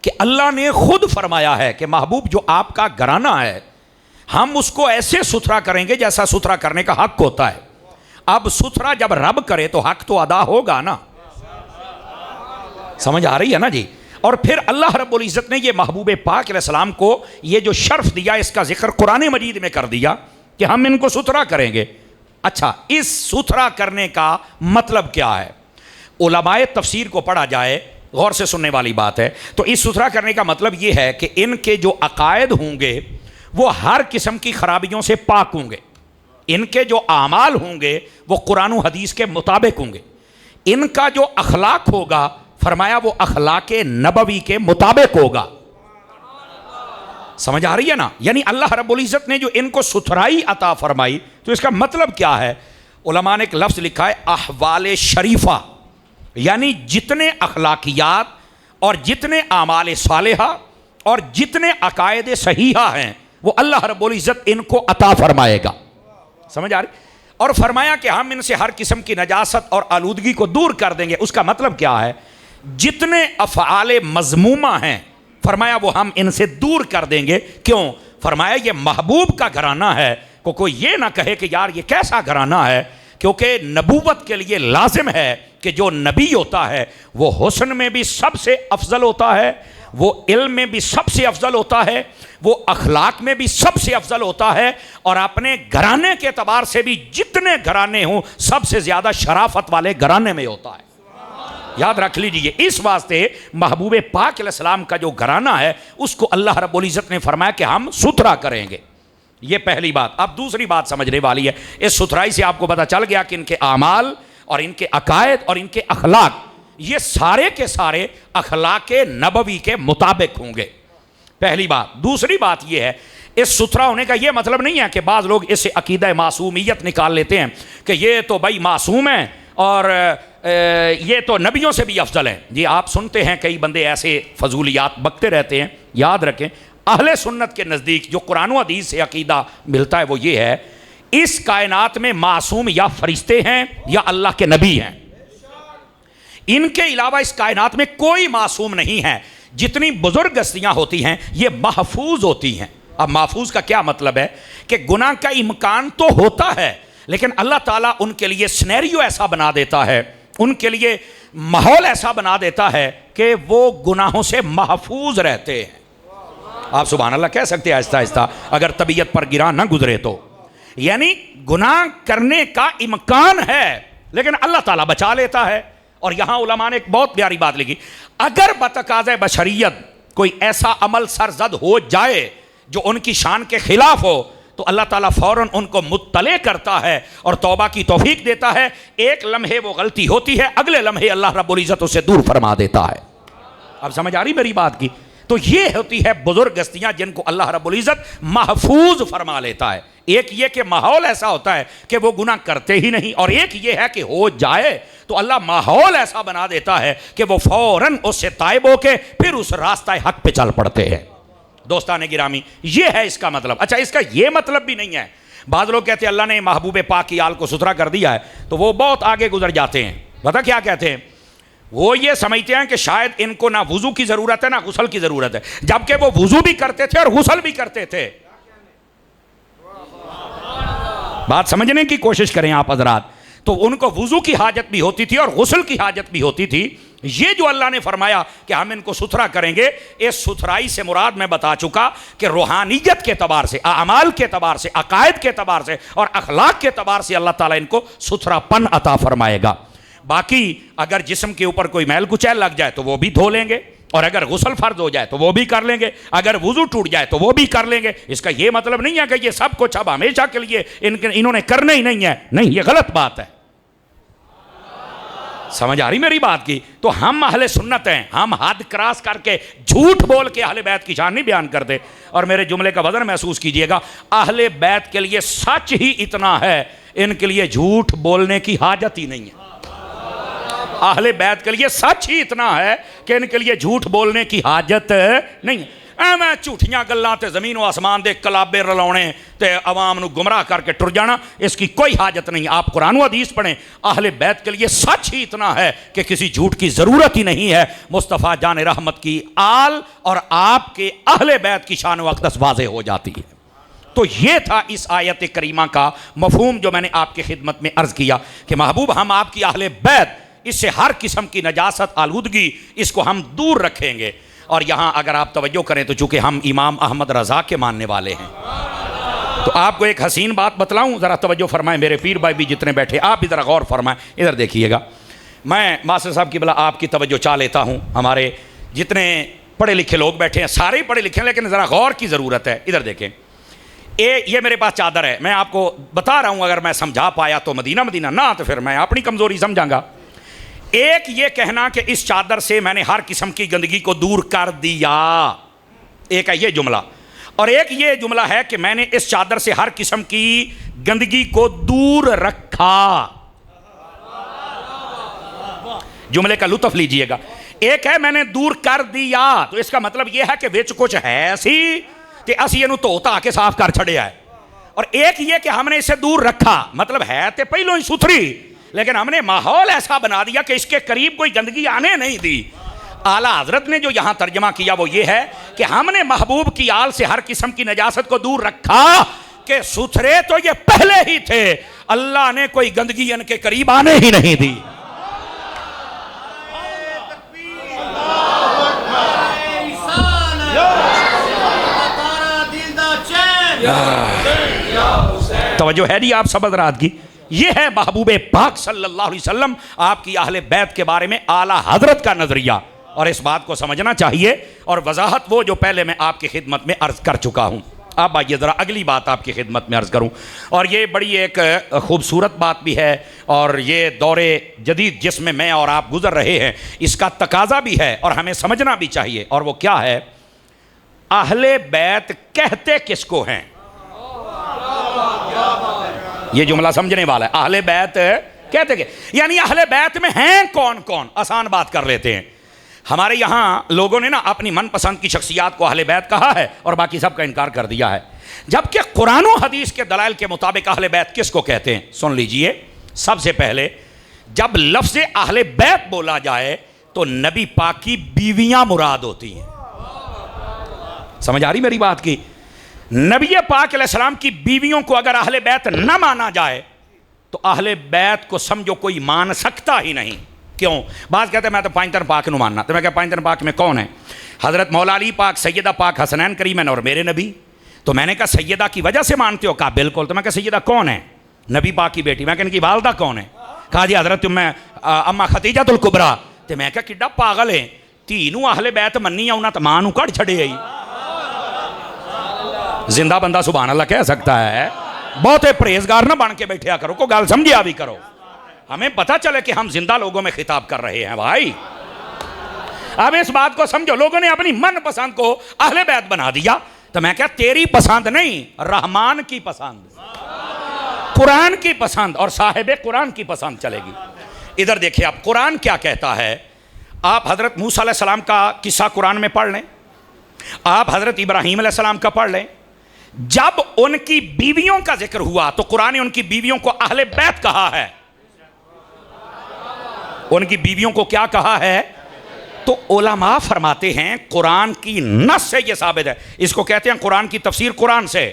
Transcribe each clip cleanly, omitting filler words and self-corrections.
कि अल्लाह ने खुद फरमाया है कि महबूब जो आपका घराना है हम उसको ऐसे सुथरा करेंगे जैसा सुथरा करने का हक होता है। अब सुथरा जब रब करे तो हक तो अदा होगा ना, समझ आ रही है ना जी। और फिर अल्लाह रब्बुल इज़्ज़त ने ये महबूब पाक अलैहिस्सलाम को ये जो शर्फ दिया इसका जिक्र कुरान मजीद में कर दिया कि हम इनको सुथरा करेंगे। अच्छा, इस सुथरा करने का मतलब क्या है? उलमाए तफसीर को पढ़ा जाए, गौर से सुनने वाली बात है। तो इस सुथरा करने का मतलब ये है कि इनके जो अकायद होंगे वो हर किस्म की खराबियों से पाक होंगे, इनके जो आमाल होंगे वो कुरान और हदीस के मुताबिक होंगे, इनका जो अखलाक होगा फरमाया वो अखलाक नबवी के मुताबिक होगा। समझ आ रही है ना? यानी अल्लाह रब्बुल इज़्ज़त ने जो इनको सुथराई अता फरमाई तो इसका मतलब क्या है? उलमा ने एक लफ्ज़ लिखा है अहवाल शरीफा, यानी जितने अखलाकियात और जितने आमाल सालेहा और जितने अकायद सहीहा हैं वो अल्लाह रब्बुल इज़्ज़त इनको अता फरमाएगा। समझ आ रही? और फरमाया कि हम इनसे हर किस्म की नजासत और आलूदगी को दूर कर देंगे। उसका मतलब क्या है? जितने अफ़आल मज़मूमा हैं फरमाया वो हम इनसे दूर कर देंगे। क्यों? फरमाया ये महबूब का घराना है, को कोई ये ना कहे कि यार ये कैसा घराना है, क्योंकि नबूवत के लिए लाजिम है कि जो नबी होता है वो हुस्न में भी सबसे अफजल होता है, वो इल्म में भी सबसे अफजल होता है, वो अखलाक में भी सबसे अफजल होता है, और अपने घराने के एतबार से भी जितने घराने हों सबसे ज़्यादा शराफत वाले घराने में होता है। याद रख लीजिए। इस वास्ते महबूब पाक अलैहिस्सलाम का जो घराना है उसको अल्लाह रब्बुल इज़्ज़त ने फरमाया कि हम सुथरा करेंगे। ये पहली बात। अब दूसरी बात समझने वाली है। इस सुथराई से आपको पता चल गया कि इनके आमाल और इनके अकायद और इनके अखलाक ये सारे के सारे अखलाक नबवी के मुताबिक होंगे, पहली बात। दूसरी बात ये है, इस सुथरा होने का ये मतलब नहीं है कि बाज़ लोग इससे अकीदा मासूमियत निकाल लेते हैं कि ये तो भाई मासूम है और ये तो नबियों से भी अफजल हैं। जी, आप सुनते हैं कई बंदे ऐसे फजूलियात बकते रहते हैं। याद रखें, अहले सुन्नत के नज़दीक जो कुरान और हदीस से अकीदा मिलता है वो ये है, इस कायनात में मासूम या फरिश्ते हैं या अल्लाह के नबी हैं। इनके अलावा इस कायनात में कोई मासूम नहीं है। जितनी बुजुर्ग हस्तियां होती हैं ये महफूज होती हैं। अब महफूज का क्या मतलब है? कि गुनाह का इम्कान तो होता है लेकिन अल्लाह ताला उनके लिए सिनेरियो ऐसा बना देता है, उनके लिए माहौल ऐसा बना देता है कि वो गुनाहों से महफूज रहते हैं। आप सुभान अल्लाह कह सकते हैं आहिस्ता आहिस्ता, अगर तबीयत पर गिरा ना गुजरे तो। यानी गुनाह करने का इम्कान है लेकिन अल्लाह ताला बचा लेता है। और यहां उलमा ने एक बहुत प्यारी बात लिखी, अगर बतकाज़े बशरियत कोई ऐसा अमल सरजद हो जाए जो उनकी शान के खिलाफ हो तो अल्लाह ताला फौरन उनको मुत्तले करता है और तौबा की तौफीक देता है। एक लम्हे वो गलती होती है, अगले लम्हे अल्लाह रब्बुल इज़्ज़त उसे दूर फरमा देता है। अब समझ आ रही मेरी बात की? तो ये होती है बुजुर्ग हस्तियां जिनको अल्लाह रब्बुल इज़्ज़त महफूज फरमा लेता है। एक ये कि माहौल ऐसा होता है कि वो गुनाह करते ही नहीं, और एक ये है कि हो जाए तो अल्लाह माहौल ऐसा बना देता है कि वो फौरन उससे ताइब होके फिर उस रास्ता हक पे चल पड़ते हैं। दोस्तान गिरामी, ये है इसका मतलब। अच्छा, इसका ये मतलब भी नहीं है, बाद लोग कहते हैं अल्लाह ने महबूब पाक की आल को सुथरा कर दिया है, तो वो बहुत आगे गुजर जाते हैं। पता क्या कहते हैं? वो ये समझते हैं कि शायद इनको ना वुजू की ज़रूरत है ना गुसल की ज़रूरत है, जबकि वो वुजू भी करते थे और गुसल भी करते थे। बात समझने की कोशिश करें आप हजरात। तो उनको वुजू की हाजत भी होती थी और गुसल की हाजत भी होती थी। ये जो अल्लाह ने फरमाया कि हम इनको सुथरा करेंगे, इस सुथराई से मुराद मैं बता चुका कि रूहानियत के तबार से, अमाल के तबार से, अकायद के तबार से और अखलाक के तबार से अल्लाह ताला इनको सुथरापन अता फरमाएगा। बाकी अगर जिस्म के ऊपर कोई मैल कुचैल लग जाए तो वो भी धो लेंगे, और अगर गुस्ल फर्ज हो जाए तो वो भी कर लेंगे, अगर वुजू टूट जाए तो वो भी कर लेंगे। इसका ये मतलब नहीं है कि ये सब कुछ अब हमेशा के लिए इन्होंने करना ही नहीं है। नहीं, ये गलत बात है। समझ आ रही मेरी बात की? तो हम अहले सुन्नत हैं, हम हद क्रॉस करके झूठ बोल के अहले बैत की शान नहीं बयान करते। और मेरे जुमले का वजन महसूस कीजिएगा, अहले बैत के लिए सच ही इतना है, इनके लिए झूठ बोलने की हाजत ही नहीं है। अहले बैत के लिए सच ही इतना है कि इनके लिए झूठ बोलने की हाजत नहीं है। ਐਵੇਂ ਝੂਠੀਆਂ ਗੱਲਾਂ ਤੇ ਜ਼ਮੀਨ व आसमान ਦੇ कलाबे रलाने ते अवाम ਨੂੰ गुमराह करके टुर जाना, इसकी कोई हाजत नहीं। आप कुरान व हदीस पढ़ें, अहले बैत के लिए सच ही इतना है कि किसी झूठ की ज़रूरत ही नहीं है। मुस्तफ़ा जान रहमत की आल और आपके अहले बैत की शान व अक़दस वाज़े हो जाती है। तो ये था इस आयत करीमा का मफहूम जो मैंने आपकी खिदमत में अर्ज़ किया कि महबूब हम आपकी अहले बैत, इससे हर किस्म की नजासत आलूदगी इसको हम दूर रखेंगे। और यहाँ अगर आप तवज्जो करें तो चूँकि हम इमाम अहमद रज़ा के मानने वाले हैं, तो आपको एक हसीन बात बतलाऊँ, ज़रा तवज्जो फरमाएं मेरे पीर भाई भी जितने बैठे, आप भी ज़रा गौर फरमाएं। इधर देखिएगा, मैं मास्टर साहब की भला आपकी तवज्जो चाह लेता हूँ। हमारे जितने पढ़े लिखे लोग बैठे हैं सारे ही पढ़े लिखे हैं, लेकिन ज़रा गौर की ज़रूरत है। इधर देखें, ये मेरे पास चादर है, मैं आपको बता रहा हूँ, अगर मैं समझा पाया तो मदीना मदीना, ना तो फिर मैं अपनी कमज़ोरी समझाऊंगा। एक ये कहना कि इस चादर से मैंने हर किस्म की गंदगी को दूर कर दिया, एक है ये जुमला, और एक ये जुमला है कि मैंने इस चादर से हर किस्म की गंदगी को दूर रखा। जुमले का लुत्फ लीजिएगा। एक है मैंने दूर कर दिया, तो इसका मतलब यह है कि विच कुछ है सी कि असी इनू धो धा के साफ कर छड़िया है, और एक ये कि हमने इसे दूर रखा, मतलब है तो पहलों ही सुथरी, लेकिन हमने माहौल ऐसा बना दिया कि इसके करीब कोई गंदगी आने नहीं दी। आला हजरत ने जो यहाँ तर्जमा किया वो ये है कि हमने महबूब की आल से हर किस्म की नजासत को दूर रखा, कि सुथरे तो ये पहले ही थे, अल्लाह ने कोई गंदगी इनके करीब आने ही नहीं दी। तवज्जो है जी आप सब हज़रात की। ये है महबूब पाक सल्लल्लाहु अलैहि वसल्लम, आपकी अहले बैत के बारे में आला हजरत का नजरिया, और इस बात को समझना चाहिए। और वजाहत वो जो पहले मैं आपकी खिदमत में अर्ज कर चुका हूँ। अब आइए ज़रा अगली बात आपकी खिदमत में अर्ज करूँ, और ये बड़ी एक खूबसूरत बात भी है, और ये दौरे जदीद जिसमें मैं और आप गुजर रहे हैं इसका तकाजा भी है, और हमें समझना भी चाहिए। और वो क्या है, अहले बैत कहते किसको हैं? ये जुमला समझने वाला है। अहले बैत कहते के यानी अहले बैत में हैं कौन कौन? आसान बात कर लेते हैं। हमारे यहाँ लोगों ने ना अपनी मनपसंद की शख्सियात को अहले बैत कहा है और बाकी सबका इनकार कर दिया है, जबकि कुरान और हदीस के दलाइल के मुताबिक अहले बैत किसको कहते हैं? सुन लीजिए। सबसे पहले जब लफ्ज़ अहले बैत बोला जाए तो नबी पाक की बीवियाँ मुराद होती हैं। समझ आ रही मेरी बात की? नबी पाक अलैहिस्सलाम की बीवियों को अगर अहले बैत न माना जाए तो अहले बैत को समझो कोई मान सकता ही नहीं। क्यों? बात कहते हैं मैं तो पांचतन पाक ਨੂੰ मानना, तो मैं क्या पांचतन पाक में कौन है? हज़रत मौला अली पाक, सैयदा पाक, हसनैन करीमैन और मेरे नबी। तो मैंने कहा सैयदा की वजह से मानते हो? कहा बिल्कुल। तो मैं कहा सैयदा कौन है? नबी पाक की बेटी। मैं कहा इनकी वालदा कौन है? कहा जी हज़रत मैं अम्मा खतीजतुल कुबरा। तो मैं कहा किड्डा पागल है, धी नूं अहले बैत मन्नी आ, उन्हां तो मां नूं कढ़ छड़े आई। जिंदा बंदा सुभान अल्लाह कह सकता है। बहुते परहेजगार ना बन के बैठा करो, को गल समझिया भी करो, हमें पता चले कि हम जिंदा लोगों में खिताब कर रहे हैं भाई। अब इस बात को समझो, लोगों ने अपनी मन पसंद को अहले बैत बना दिया। तो मैं क्या, तेरी पसंद नहीं, रहमान की पसंद, कुरान की पसंद और साहिब कुरान की पसंद चलेगी। इधर देखिए आप कुरान क्या कहता है। आप हजरत मूसा अलैहिस्सलाम का किस्सा कुरान में पढ़ लें, आप हजरत इब्राहीम अलैहिस्सलाम का पढ़ लें। जब उनकी बीवियों का जिक्र हुआ तो कुरान ने उनकी बीवियों को अहले बैत कहा है। उनकी बीवियों को क्या कहा है? तो उलमा फरमाते हैं कुरान की नस से यह साबित है। इसको कहते हैं कुरान की तफसीर, कुरान से,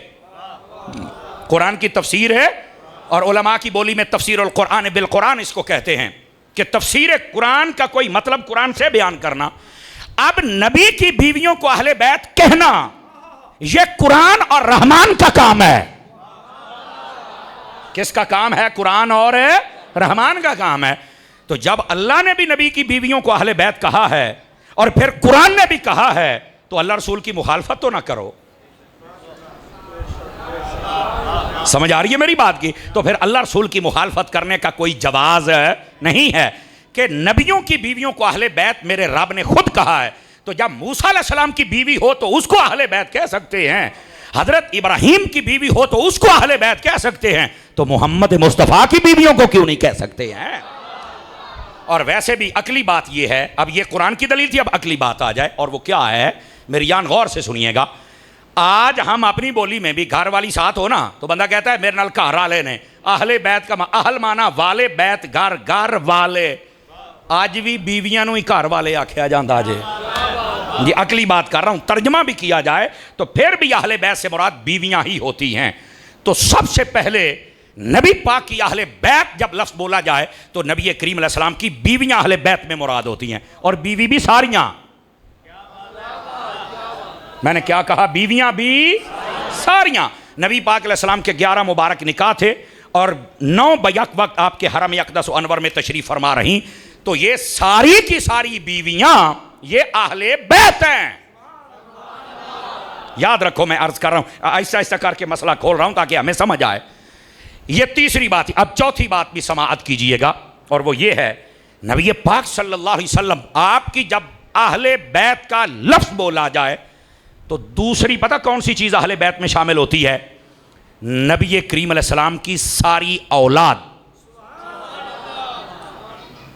कुरान की तफसीर है, और उलमा की बोली में तफसीर अल कुरान बिल कुरान इसको कहते हैं कि तफसीर कुरान का कोई मतलब कुरान से बयान करना। अब नबी की बीवियों को अहले बैत कहना यह कुरान और रहमान का काम है। किसका काम है? कुरान और रहमान का काम है। तो जब अल्लाह ने भी नबी की बीवियों को अहले बैत कहा है और फिर कुरान ने भी कहा है, तो अल्लाह रसूल की मुखालफत तो ना करो। समझ आ रही है मेरी बात की? तो फिर अल्लाह रसूल की मुखालफत करने का कोई जवाज नहीं है कि नबियों की बीवियों को अहले बैत मेरे रब ने खुद कहा है। तो जब मूसा अलैहिस्सलाम की बीवी हो तो उसको अहले बैत कह सकते हैं, हजरत इब्राहीम की बीवी हो तो उसको अहले बैत कह सकते हैं, तो मोहम्मद मुस्तफ़ा की बीवियों को क्यों नहीं कह सकते हैं? और वैसे भी अकली बात यह है, अब ये कुरान की दलील थी, अब अकली बात आ जाए, और वो क्या है मेरी जान गौर से सुनिएगा। आज हम अपनी बोली में भी घर वाली साथ हो ना तो बंदा कहता है मेरे नाल घर वाले ने, अहले बैत का अहल माना वाले, बैत घर, घर वाले। आज भी बीवियां ही घर वाले आख्या जाता जे, ये अकली बात कर रहा हूं। तर्जमा भी किया जाए तो फिर भी अहले बैत से मुराद बीवियां ही होती हैं। तो सबसे पहले नबी पाक की अहले बैत जब लफ्ज़ बोला जाए तो नबी करीम अलैहि सलाम की बीवियां अहले बैत में मुराद होती हैं, और बीवी भी सारियां। मैंने क्या कहा? बीवियां भी सारियां। नबी पाक अलैहि सलाम के 11 मुबारक निकाह थे और 9 बैक वक्त आपके हरम अक़दस अनवर में तशरीफ़ फरमा रही। तो ये सारी की सारी बीवियां ये अहले बैत हैं। याद रखो, मैं अर्ज कर रहा हूं, ऐसा ऐसा करके मसला खोल रहा हूं ताकि हमें समझ आए। ये तीसरी बात। अब चौथी बात भी समाअत कीजिएगा, और वो ये है नबी पाक सल्लल्लाहु अलैहि वसल्लम आपकी जब अहले बैत का लफ्ज़ बोला जाए तो दूसरी पता कौन सी चीज़ अहले बैत में शामिल होती है? नबी करीम अलैहि सलाम की सारी औलाद।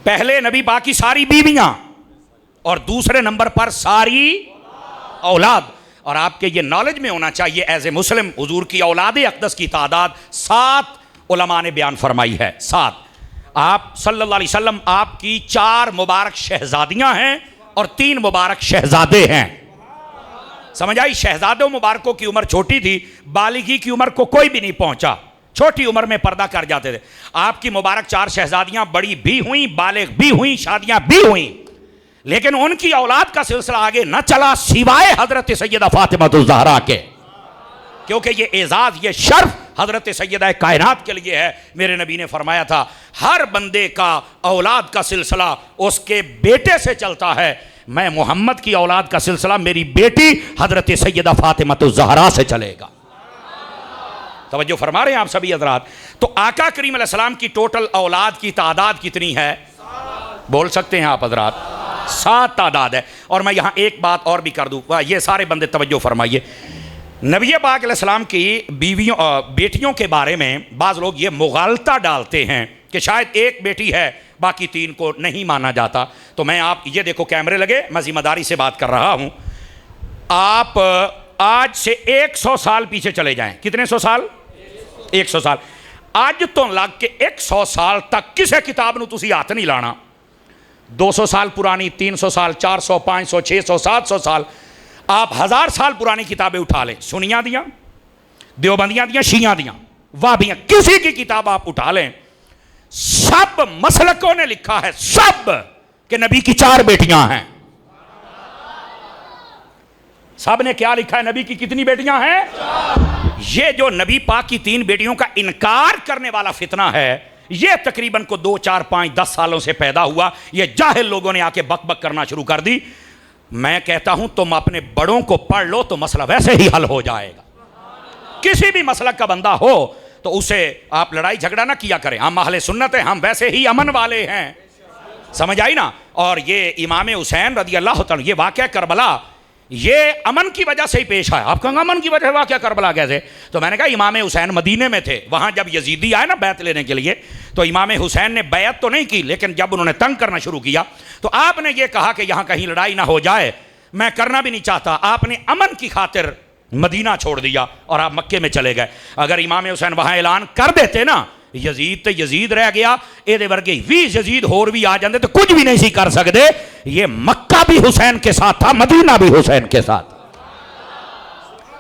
पहले नबी पाक की सारी बीवियां और दूसरे नंबर पर सारी औलाद। और आपके ये नॉलेज में होना चाहिए एज ए मुस्लिम, हुजूर की औलाद अक़दस की तादाद 7 उलमा ने बयान फरमाई है। 7। आप सल्लल्लाहु अलैहि वसल्लम आपकी 4 मुबारक शहजादियां हैं और 3 मुबारक शहजादे हैं। समझ आई? शहजादों मुबारकों की उम्र छोटी थी, बालिगी की उम्र को कोई भी नहीं पहुंचा, छोटी उम्र में पर्दा कर जाते थे। आपकी मुबारक 4 शहजादियां बड़ी भी हुई, बालिग भी हुई, शादियां भी हुई, लेकिन उनकी औलाद का सिलसिला आगे न चला सिवाय हजरत सैयदा फातिमा ज़हरा के, क्योंकि ये एजाज, ये शर्फ हजरत सैयदा कायनात के लिए है। मेरे नबी ने फरमाया था हर बंदे का औलाद का सिलसिला उसके बेटे से चलता है। मैं मोहम्मद की औलाद का सिलसिला मेरी बेटी हजरत सैयदा फातिमा ज़हरा से चलेगा। तवज्जो फरमा रहे हैं आप सभी हजरात? तो आका करीम अलैहि सलाम की टोटल औलाद की तादाद कितनी है? बोल सकते हैं आप हजरात? 7 तादाद है। और मैं यहां एक बात और भी कर दूं, ये सारे बंदे तवज्जो फरमाइए। नबी पाक अलैहि सलाम की बीवियों बेटियों के बारे में बाज़ लोग ये मुगालता डालते हैं कि शायद एक बेटी है बाकी 3 को नहीं माना जाता। तो मैं आप ये देखो, कैमरे लगे, मैं जिम्मेदारी से बात कर रहा हूं। आप आज से 100 साल पीछे चले जाएं। कितने 100 साल? 100 साल। आज तो लग के 100 साल तक किसी किताब नूं तुसीं हत्थ नहीं लाना। 200 साल पुरानी, 300 साल, 400, 500, 600, 700 साल, आप 1000 साल पुरानी किताबें उठा लें, सुनिया दियाँ, देवबंदियाँ दियाँ, शिया दियाँ, वाबियाँ, किसी की किताब आप उठा लें, सब मसलकों ने लिखा है सब कि नबी की 4 बेटियां हैं। सब ने क्या लिखा है? नबी की कितनी बेटियां हैं? ये जो नबी पाक की 3 बेटियों का इनकार करने वाला फितना है, ये तकरीबन को 2, 4, 5, 10 सालों से पैदा हुआ। ये जाहिल लोगों ने आके बक बक करना शुरू कर दी। मैं कहता हूं तुम अपने बड़ों को पढ़ लो तो मसला वैसे ही हल हो जाएगा। किसी भी मसलक का बंदा हो तो उसे आप लड़ाई झगड़ा ना किया करें। हम अहले सुन्नत हैं, हम वैसे ही अमन वाले हैं। समझ आई ना? और ये इमाम हुसैन रज़ी अल्लाह तआला, ये वाक़या करबला, ये अमन की वजह से ही पेश आया। आप कहेंगे अमन की वजह वाक़या करबला कैसे? तो मैंने कहा इमाम हुसैन मदीने में थे, वहाँ जब यजीदी आए ना बैत लेने के लिए, तो इमाम हुसैन ने बैत तो नहीं की, लेकिन जब उन्होंने तंग करना शुरू किया तो आपने ये कहा कि यहाँ कहीं लड़ाई ना हो जाए, मैं करना भी नहीं चाहता। आपने अमन की खातिर मदीना छोड़ दिया और आप मक्के में चले गए। अगर इमाम हुसैन वहाँ ऐलान कर देते ना, यजीद तो यजीद रह गया, ये वर्गे 20 यजीद होर भी आ जाते तो कुछ भी नहीं सी कर सकते। ये मक्का भी हुसैन के साथ था, मदीना भी हुसैन के साथ।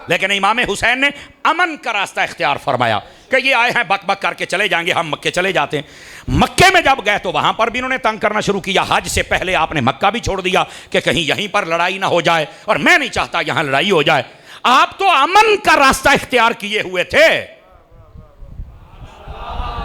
लेकिन इमाम हुसैन ने अमन का रास्ता इख्तियार फरमाया कि ये आए हैं बक बक करके चले जाएंगे, हम मक्के चले जाते हैं। मक्के में जब गए तो वहां पर भी इन्होंने तंग करना शुरू किया। हज से पहले आपने मक्का भी छोड़ दिया कि कहीं यहीं पर लड़ाई ना हो जाए, और मैं नहीं चाहता यहां लड़ाई हो जाए। आप तो अमन का रास्ता इख्तियार किए हुए थे।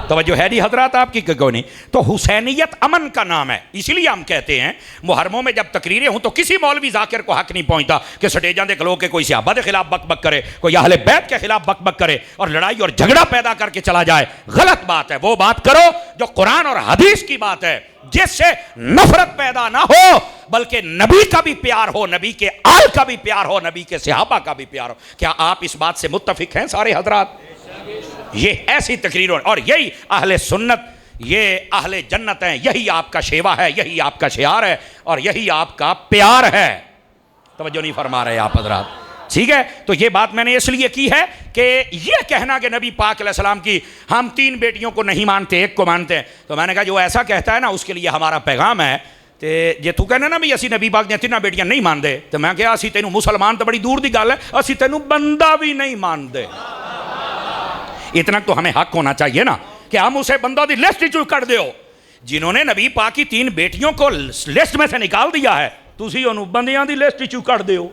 तवज्जो है जी हजरात आपकी? क्यों नहीं? तो हुसैनियत अमन का नाम है। इसलिए हम कहते हैं मुहर्रमों में जब तकरीरें हों तो किसी मौलवी जाकिर को हक नहीं पहुंचता कि स्टेजां दे खलो के कोई सहाबा के खिलाफ बक बक करे, कोई अहले बैत के खिलाफ बक बक करे और लड़ाई और झगड़ा पैदा करके चला जाए। गलत बात है। वो बात करो जो कुरान और हदीस की बात है, जिससे नफरत पैदा ना हो, बल्कि नबी का भी प्यार हो, नबी के आल का भी प्यार हो, नबी के सहाबा का भी प्यार हो। क्या आप इस बात से मुत्तफिक हैं सारे हजरात? ये ऐसी तकरीरों, और यही अहले सुन्नत ये अहले जन्नत हैं, यही आपका शेवा है, यही आपका शियार है और यही आपका प्यार है। तवज्जो नहीं फरमा रहे आप हज़रात, ठीक है। तो ये बात मैंने इसलिए की है कि ये कहना कि नबी पाक अलैहिस्सलाम की हम 3 बेटियों को नहीं मानते, एक को मानते हैं, तो मैंने कहा जो ऐसा कहता है ना उसके लिए हमारा पैगाम है ते जे तू कहना ना भी असी नबी पाक दी 3 बेटियां नहीं मानते, तो मैं कहा असी तेनू मुसलमान तो बड़ी दूर की गल है, असी तेनू बंदा भी नहीं मानते। इतना तो हमें हक होना चाहिए ना कि हम उसे बंदा की लिस्ट चू कर दो। जिन्होंने नबी पाक की 3 बेटियों को लिस्ट में से निकाल दिया है, तुसी उन्होंने बंदियां की लिस्ट चू कर दो।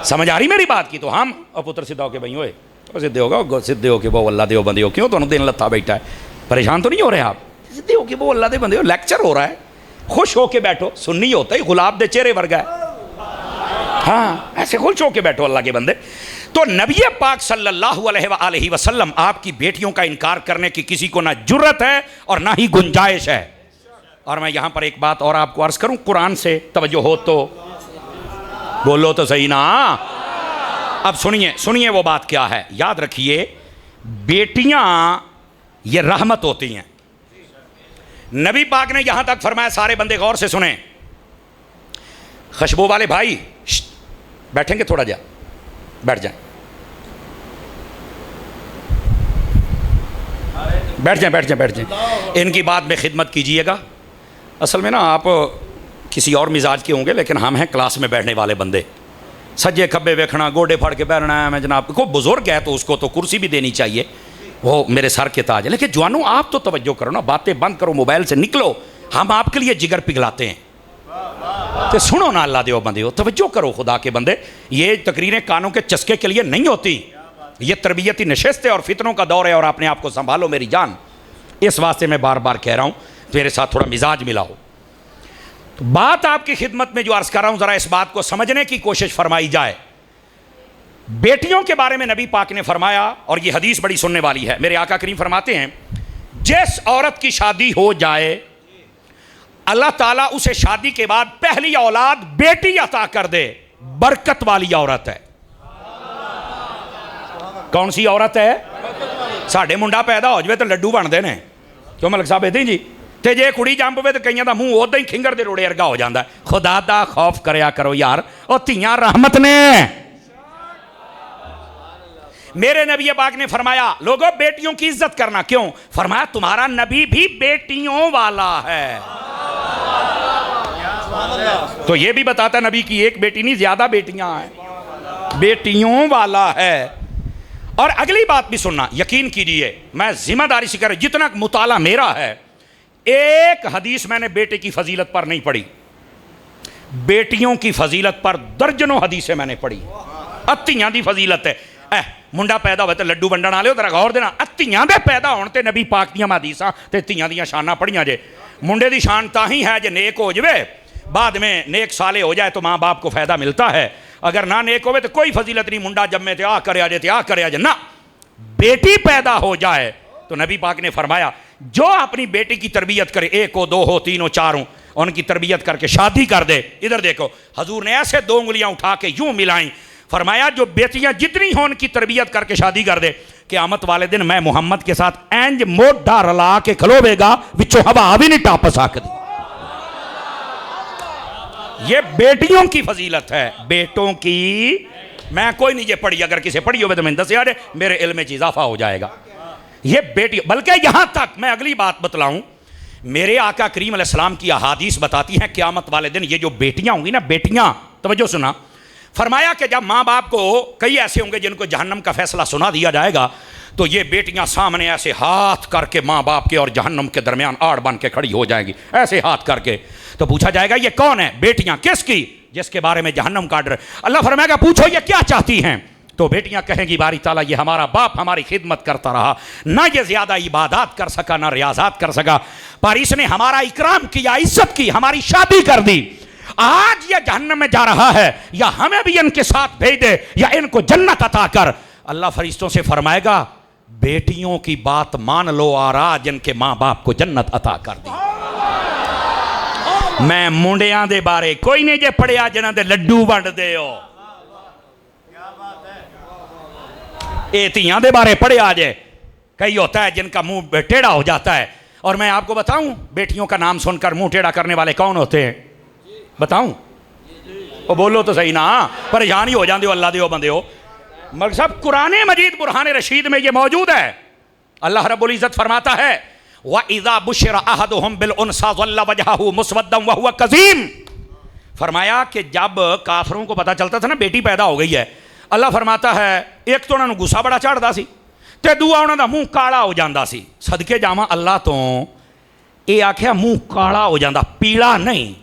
समझ आ रही मेरी बात की? तो हम पुत्र सीधा होके भाई होए सीधे होगा, सीधे होके वो अल्लाह दे बंदे हो, क्यों तुम दिन लत्था बैठा है, परेशान तो नहीं हो रहे आप? सीधे होके वो अल्लाह दे बंदे हो, लेक्चर हो रहा है, खुश होके बैठो। सुन्नी होता ही गुलाब दे चेहरे वर्गा है, हाँ ऐसे खुश होके बैठो अल्लाह के बंदे। तो नबी पाक सल्लल्लाहु अलैहि वसल्लम आपकी बेटियों का इनकार करने की किसी को ना जुर्रत है और ना ही गुंजाइश है। और मैं यहां पर एक बात और आपको अर्ज करूं, कुरान से तवज्जो हो तो बोलो तो सही ना। अब सुनिए सुनिए वो बात क्या है, याद रखिए बेटियां ये रहमत होती हैं। नबी पाक ने यहां तक फरमाया, सारे बंदे गौर से सुने, खुशबू वाले भाई बैठेंगे थोड़ा जा, बैठ जाएं, बैठ जाएं, बैठ जाएं, बैठ जाएं। इनकी बात में खिदमत कीजिएगा। असल में ना आप किसी और मिजाज के होंगे, लेकिन हम हैं क्लास में बैठने वाले बंदे। सज्जे खब्बे वेखना, गोडे फाड़ के बैठना है, मैं जनाब को बुजुर्ग है तो उसको तो कुर्सी भी देनी चाहिए, वो मेरे सर के ताज है। लेकिन जवानों आप तो तवज्जो करो ना, बातें बंद करो, मोबाइल से निकलो, हम आपके लिए जिगर पिघलाते हैं। तो सुनो ना अल्लाह दे बंदे हो, तवज्जो करो खुदा के बंदे। ये तकरीरें कानों के चस्के के लिए नहीं होती, ये तरबियती नशिस्त है और फितनों का दौर है, और अपने आप को संभालो मेरी जान। इस वास्ते मैं बार बार कह रहा हूँ मेरे साथ थोड़ा मिजाज मिलाओ। तो बात आपकी खिदमत में जो अर्ज कर रहा हूँ, ज़रा इस बात को समझने की कोशिश फरमाई जाए। बेटियों के बारे में नबी पाक ने फरमाया, और ये हदीस बड़ी सुनने वाली है। मेरे आका करीम फरमाते हैं, जिस औरत की शादी हो जाए अल्लाह ताला उसे शादी के बाद पहली औलाद बेटी अता कर दे, बरकत वाली औरत है। कौन सी औरत है? साढ़े मुंडा पैदा हो जाए तो लड्डू बनते हैं, क्यों मलक साहब इदां जी? तो जे कुड़ी जंप पवे तो कईयां दा मुंह उदां ही खिंगर दे रोड़े वर्गा हो जाता है। खुदा दा खौफ करया करो यार, और धीयां रहमत ने। मेरे नबी पाक ने फरमाया, लोगों बेटियों की इज्जत करना। क्यों? फरमाया तुम्हारा नबी भी बेटियों वाला है। तो ये भी बताता नबी की एक बेटी नहीं, ज्यादा बेटियां हैं, बेटियों वाला है। और अगली बात भी सुनना, यकीन कीजिए मैं जिम्मेदारी से कर, जितना मुताला मेरा है, एक हदीस मैंने बेटे की फजीलत पर नहीं पढ़ी, बेटियों की फजीलत पर दर्जनों हदीसें मैंने पढ़ी। अतियां दी फजीलत है, मुंडा पैदा हो तो लड्डू वंडण वाले हो, तेरा गौर देना, अतियां दे पैदा होने ते नबी पाक दियां हदीसां ते तियां दियां शानां पढ़ियां जे। मुंडे दी शान ताही है जे नेक हो जाए, बाद में नेक साले हो जाए तो माँ बाप को फायदा मिलता है, अगर ना नेक होवे तो कोई फजीलत नहीं। मुंडा जम्मे ते आ करे जे, आ करे जे ना, बेटी पैदा हो जाए तो नबी पाक ने फरमाया जो अपनी बेटी की तरबियत करे, 1 हो 2 हो 3 हो 4 हो, उनकी तरबियत करके शादी कर दे। इधर देखो हजूर ने ऐसे 2 उंगलियां उठा के यूं मिलाई, फरमाया जो बेटियां जितनी हो उनकी तरबियत करके शादी कर दे, क़यामत वाले दिन मैं मोहम्मद के साथ इंज मोढा रला के खलोवेगा, विचों हवा भी नहीं टप सकती। ये बेटियों की फजीलत है, बेटों की मैं कोई नहीं ये पढ़ी, अगर किसी पढ़ी हो तो मैं दस यार मेरे इल्म में इजाफा हो जाएगा। ये बेटी, बल्कि यहां तक मैं अगली बात बतलाऊं, मेरे आका करीम अलैहिस्सलाम की अहादीस बताती हैं क़यामत वाले दिन ये जो बेटियां होंगी ना, बेटियां, तवज्जो सुना, फरमाया कि जब माँ बाप को, कई ऐसे होंगे जिनको जहन्नम का फैसला सुना दिया जाएगा, तो ये बेटियां सामने ऐसे हाथ करके माँ बाप के और जहन्नम के दरमियान आड़ बन के खड़ी हो जाएंगी, ऐसे हाथ करके। तो पूछा जाएगा ये कौन है? बेटियां। किसकी? जिसके बारे में जहन्नम का डर। अल्लाह फरमाएगा पूछो ये क्या चाहती हैं? तो बेटियां कहेंगी बारी ताला ये हमारा बाप हमारी खिदमत करता रहा, ना ये ज्यादा इबादत कर सका ना रियाजात कर सका, पर इसने हमारा इकराम किया, इज्जत की, हमारी शादी कर दी। आज ये जहन्नम में जा रहा है, या हमें भी इनके साथ भेज दे या इनको जन्नत अता कर। अल्लाह फरिश्तों से फरमाएगा बेटियों की बात मान लो और आज इनके माँ बाप को जन्नत अता कर दी। मैं मुंडियां दे बारे कोई नहीं जे पढ़िया जिन्हां दे लड्डू वंड दे हो, ये धियां दे बारे पढ़िया जे, कई होता है जिनका मुंह टेढ़ा हो जाता है। और मैं आपको बताऊं, बेटियों का नाम सुनकर मुंह टेढ़ा करने वाले कौन होते हैं? बताऊं? वो बोलो तो सही ना, परेशान ही हो जाते हो। अल्लाह दे बंदे हो। मगर सब कुरान मजीद बुरहान रशीद में ये मौजूद है। अल्लाह रब्बुल इज़्ज़त फरमाता है व इज़ा बुशिरा अहदुहुम बिल उनसा ज़ल्ला वजहहु मुस्वद्दन व हुवा कज़ीम। फरमाया कि जब काफरों को पता चलता था ना बेटी पैदा हो गई है, अल्लाह फरमाता है एक तो उन्होंने गुस्सा बड़ा चढ़ता सी ते दूआ उन्होंने मुंह काला हो जाता सी। सदके जावा अल्लाह तो ये आख्या मुंह काला हो जाता, पीला नहीं।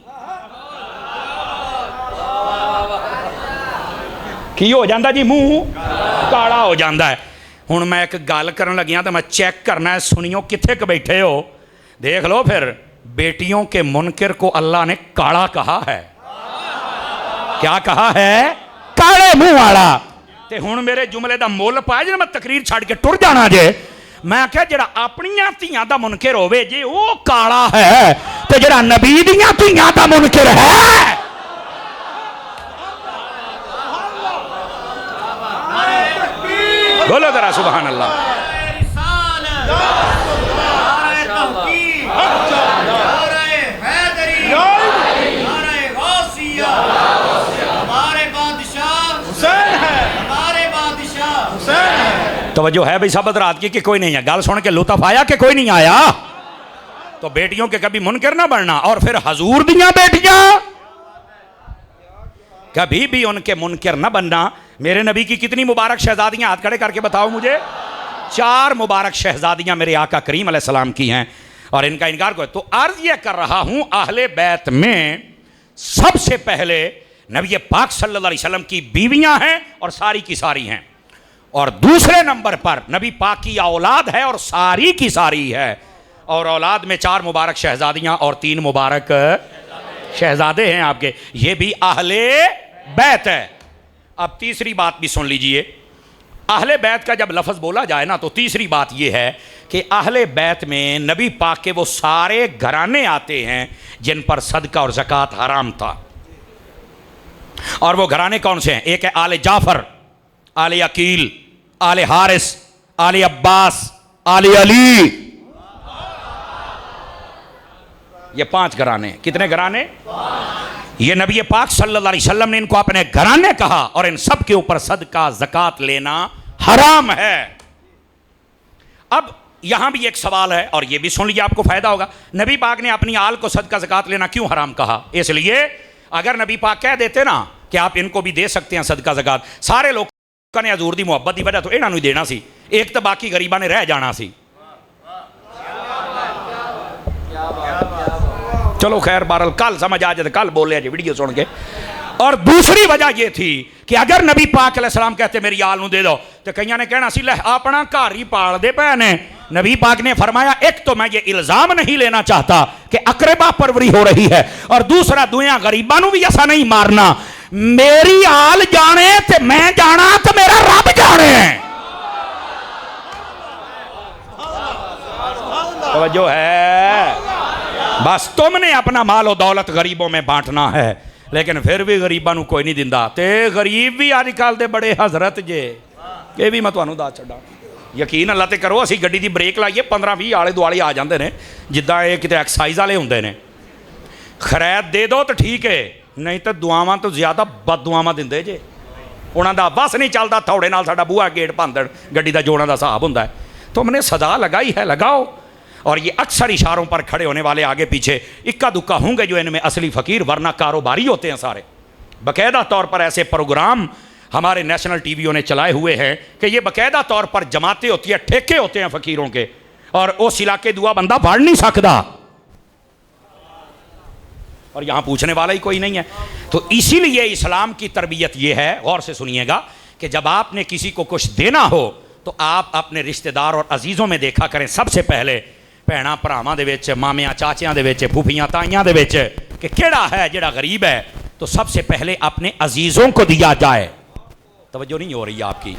की हो जाता जी? मुंह काला हो जाता है। हुण मैं एक गल करन लगिया तो मैं चेक करना है, सुनियो किथे क बैठे हो, देख लो फिर। बेटियों के मुनकिर को अल्लाह ने काला कहा है। क्या कहा है? काले मुंह वाला। ते हुण मेरे जुमले दा मुल पाए जे मैं तकरीर छड़ के टुर जाना जे। मैं आख्या जेड़ा अपनियां धीआं दा मुनकिर होवे जे वो काला है, ते जेड़ा नबी दियां धीआं दा मुनकिर है बोलो जरा सुभान अल्लाह। तवज्जो है भाई सबद रात की कि कोई नहीं है? गल सुन के लुत्फ आया कि कोई नहीं आया? तो बेटियों के कभी मुनकर ना बनना। और फिर हजूर दियां बेटियां कभी भी उनके मुनकर न बनना। मेरे नबी की कितनी मुबारक शहजादियां, हाथ खड़े करके बताओ मुझे। 4 मुबारक शहजादियां मेरे आका करीम अलैहिस्सलाम की हैं और इनका इनकार को। तो अर्ज यह कर रहा हूं, अहले बैत में सबसे पहले नबी पाक सल्लल्लाहु अलैहि वसल्लम की बीवियां हैं और सारी की सारी हैं। और दूसरे नंबर पर नबी पाक की औलाद है और सारी की सारी है। और औलाद में 4 मुबारक शहजादियां और 3 मुबारक शहजादे हैं आपके। ये भी अहले बैत है। अब तीसरी बात भी सुन लीजिए। अहले बैत का जब लफ्ज़ बोला जाए ना, तो तीसरी बात यह है कि अहले बैत में नबी पाक के वो सारे घराने आते हैं जिन पर सदका और ज़कात हराम था। और वो घराने कौन से हैं? एक है आले जाफर, आले अकील, आले हारिस, आले अब्बास, आले अली। ये 5 घराने। कितने घराने? ये नबी पाक सल्लल्लाहु अलैहि वसल्लम ने इनको अपने घराने कहा और इन सब के ऊपर सदका ज़कात लेना हराम है। अब यहां भी एक सवाल है और ये भी सुन लीजिए, आपको फायदा होगा। नबी पाक ने अपनी आल को सदका ज़कात लेना क्यों हराम कहा? इसलिए अगर नबी पाक कह देते ना कि आप इनको भी दे सकते हैं सदका ज़कात, सारे लोगों ने हजूर दी मुहब्बत की वजह तो इन्हों ही देना सी, एक तो बाकी गरीबा ने रह जाना सी। चलो खैर बहरहाल कल समझ आ जाए, कल बोले जी वीडियो सुन के। और दूसरी वजह यह थी कि अगर नबी पाक अलैहिस्सलाम कहते मेरी आल नूं दे दो, तो कईयां ने कहना सी ले अपना घर ही पाल दे पे ने। नबी पाक ने फरमाया एक तो मैं ये इल्जाम नहीं लेना चाहता कि अकरबा परवरी हो रही है, और दूसरा दुनिया गरीबा नूं भी ऐसा नहीं मारना। मेरी आल जाने ते मैं जाना तो मेरा रब जाने। तवज्जो है। बस तुमने अपना माल और दौलत गरीबों में बांटना है, लेकिन फिर भी गरीबों को कोई नहीं दिंदा। ते गरीब भी अजकल दे बड़े हजरत जे, ये भी मैं तुहानू दस छड्डां। यकीन अल्लाह ते करो, असी गड्डी दी ब्रेक लाइए 15-20 आले दुआले आ जाते हैं, जिद्दां ये किते एक्साइज वाले होंदे ने। खरैत दे दो तो ठीक है, नहीं तो दुआवां तो ज़्यादा बददुआवां दिंदे जे। उन्हां दा बस नहीं चलता, थोड़े नाल साडा बूहा गेट भंदड़ गड्डी दा जोड़ां दा हिसाब हुंदा है। तुमने सजा लगाई है, लगाओ। और ये अक्सर इशारों पर खड़े होने वाले आगे पीछे इक्का दुक्का होंगे जो इनमें असली फ़कीर, वरना कारोबारी होते हैं सारे। बाकायदा तौर पर ऐसे प्रोग्राम हमारे नेशनल टीवियों ने चलाए हुए हैं कि ये बाकायदा तौर पर जमातें होती है, ठेके होते हैं फ़कीरों के, और उस इलाके दुआ बंदा बढ़ नहीं सकता, और यहाँ पूछने वाला ही कोई नहीं है। तो इसीलिए इस्लाम की तरबियत ये है, गौर से सुनिएगा, कि जब आपने किसी को कुछ देना हो तो आप अपने रिश्तेदार और अजीज़ों में देखा करें सबसे पहले, भैणा भरावां दे विच, मामियां चाचियां दे विच, फूफियां ताइयां दे विच, कि केड़ा है जेड़ा गरीब है, तो सबसे पहले अपने अजीज़ों को दिया जाए। तवज्जो नहीं हो रही आपकी।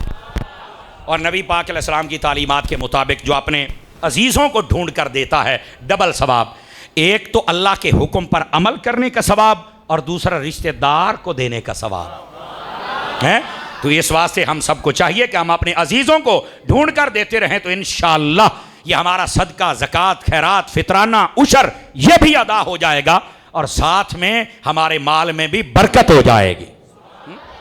और नबी पाक अलैहिस्सलाम की तालीमात के मुताबिक जो अपने अजीज़ों को ढूंढ कर देता है, डबल सवाब। एक तो अल्लाह के हुक्म पर अमल करने का सवाब, और दूसरा रिश्तेदार को देने का सवाब है। तो इस वास्ते हम सबको चाहिए कि हम अपने अजीज़ों को ढूंढ कर देते रहें, तो इंशाअल्लाह ये हमारा सदका, ज़कात, खैरात, फितराना, उशर ये भी अदा हो जाएगा और साथ में हमारे माल में भी बरकत हो जाएगी।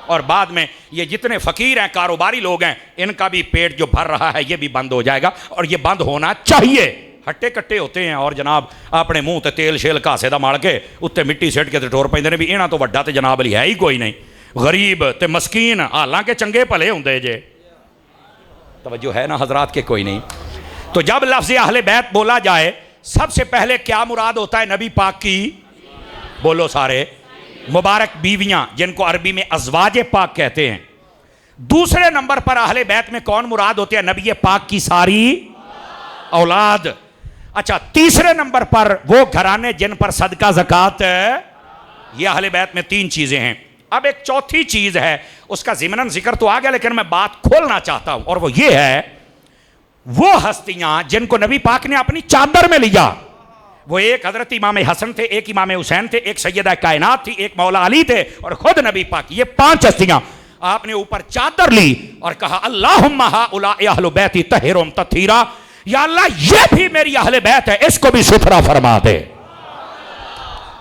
और बाद में ये जितने फ़कीर हैं, कारोबारी लोग हैं, इनका भी पेट जो भर रहा है ये भी बंद हो जाएगा, और ये बंद होना चाहिए। हट्टे कट्टे होते हैं और जनाब अपने मुँह ते तेल शेल घासे दा मल के उत्ते मिट्टी सिट के टोर पैंदे ने भी इन्हां तो वड्डा ते जनाब अली है ही कोई नहीं। गरीब ते मस्कीन हालांकि चंगे भले होंदे जे। तवज्जो है ना हजरात के कोई नहीं। तो जब लफ्ज़ अहले बैत बोला जाए, सबसे पहले क्या मुराद होता है? नबी पाक की, बोलो सारे, मुबारक बीवियां, जिनको अरबी में अज़वाज पाक कहते हैं। दूसरे नंबर पर अहले बैत में कौन मुराद होते हैं? नबी पाक की सारी औलाद। अच्छा, तीसरे नंबर पर वो घराने जिन पर सदका ज़कात है। ये अहले बैत में तीन चीजें हैं। अब एक चौथी चीज है, उसका ज़िमनन जिक्र तो आ गया, लेकिन मैं बात खोलना चाहता हूं, और वो ये है, वो हस्तियां जिनको नबी पाक ने अपनी चादर में लिया। वो एक हजरत इमाम हसन थे, एक इमाम हुसैन थे, एक सैयदा कायनात थी, एक मौला अली थे, और खुद नबी पाक। ये पांच हस्तियां आपने ऊपर चादर ली और कहा अल्लाहुम्मा हाउलाए अहलु बैती तहिरुम तत्हीरा, या अल्लाह ये भी मेरी अहले बैत है, इसको भी सुथरा फरमा दे।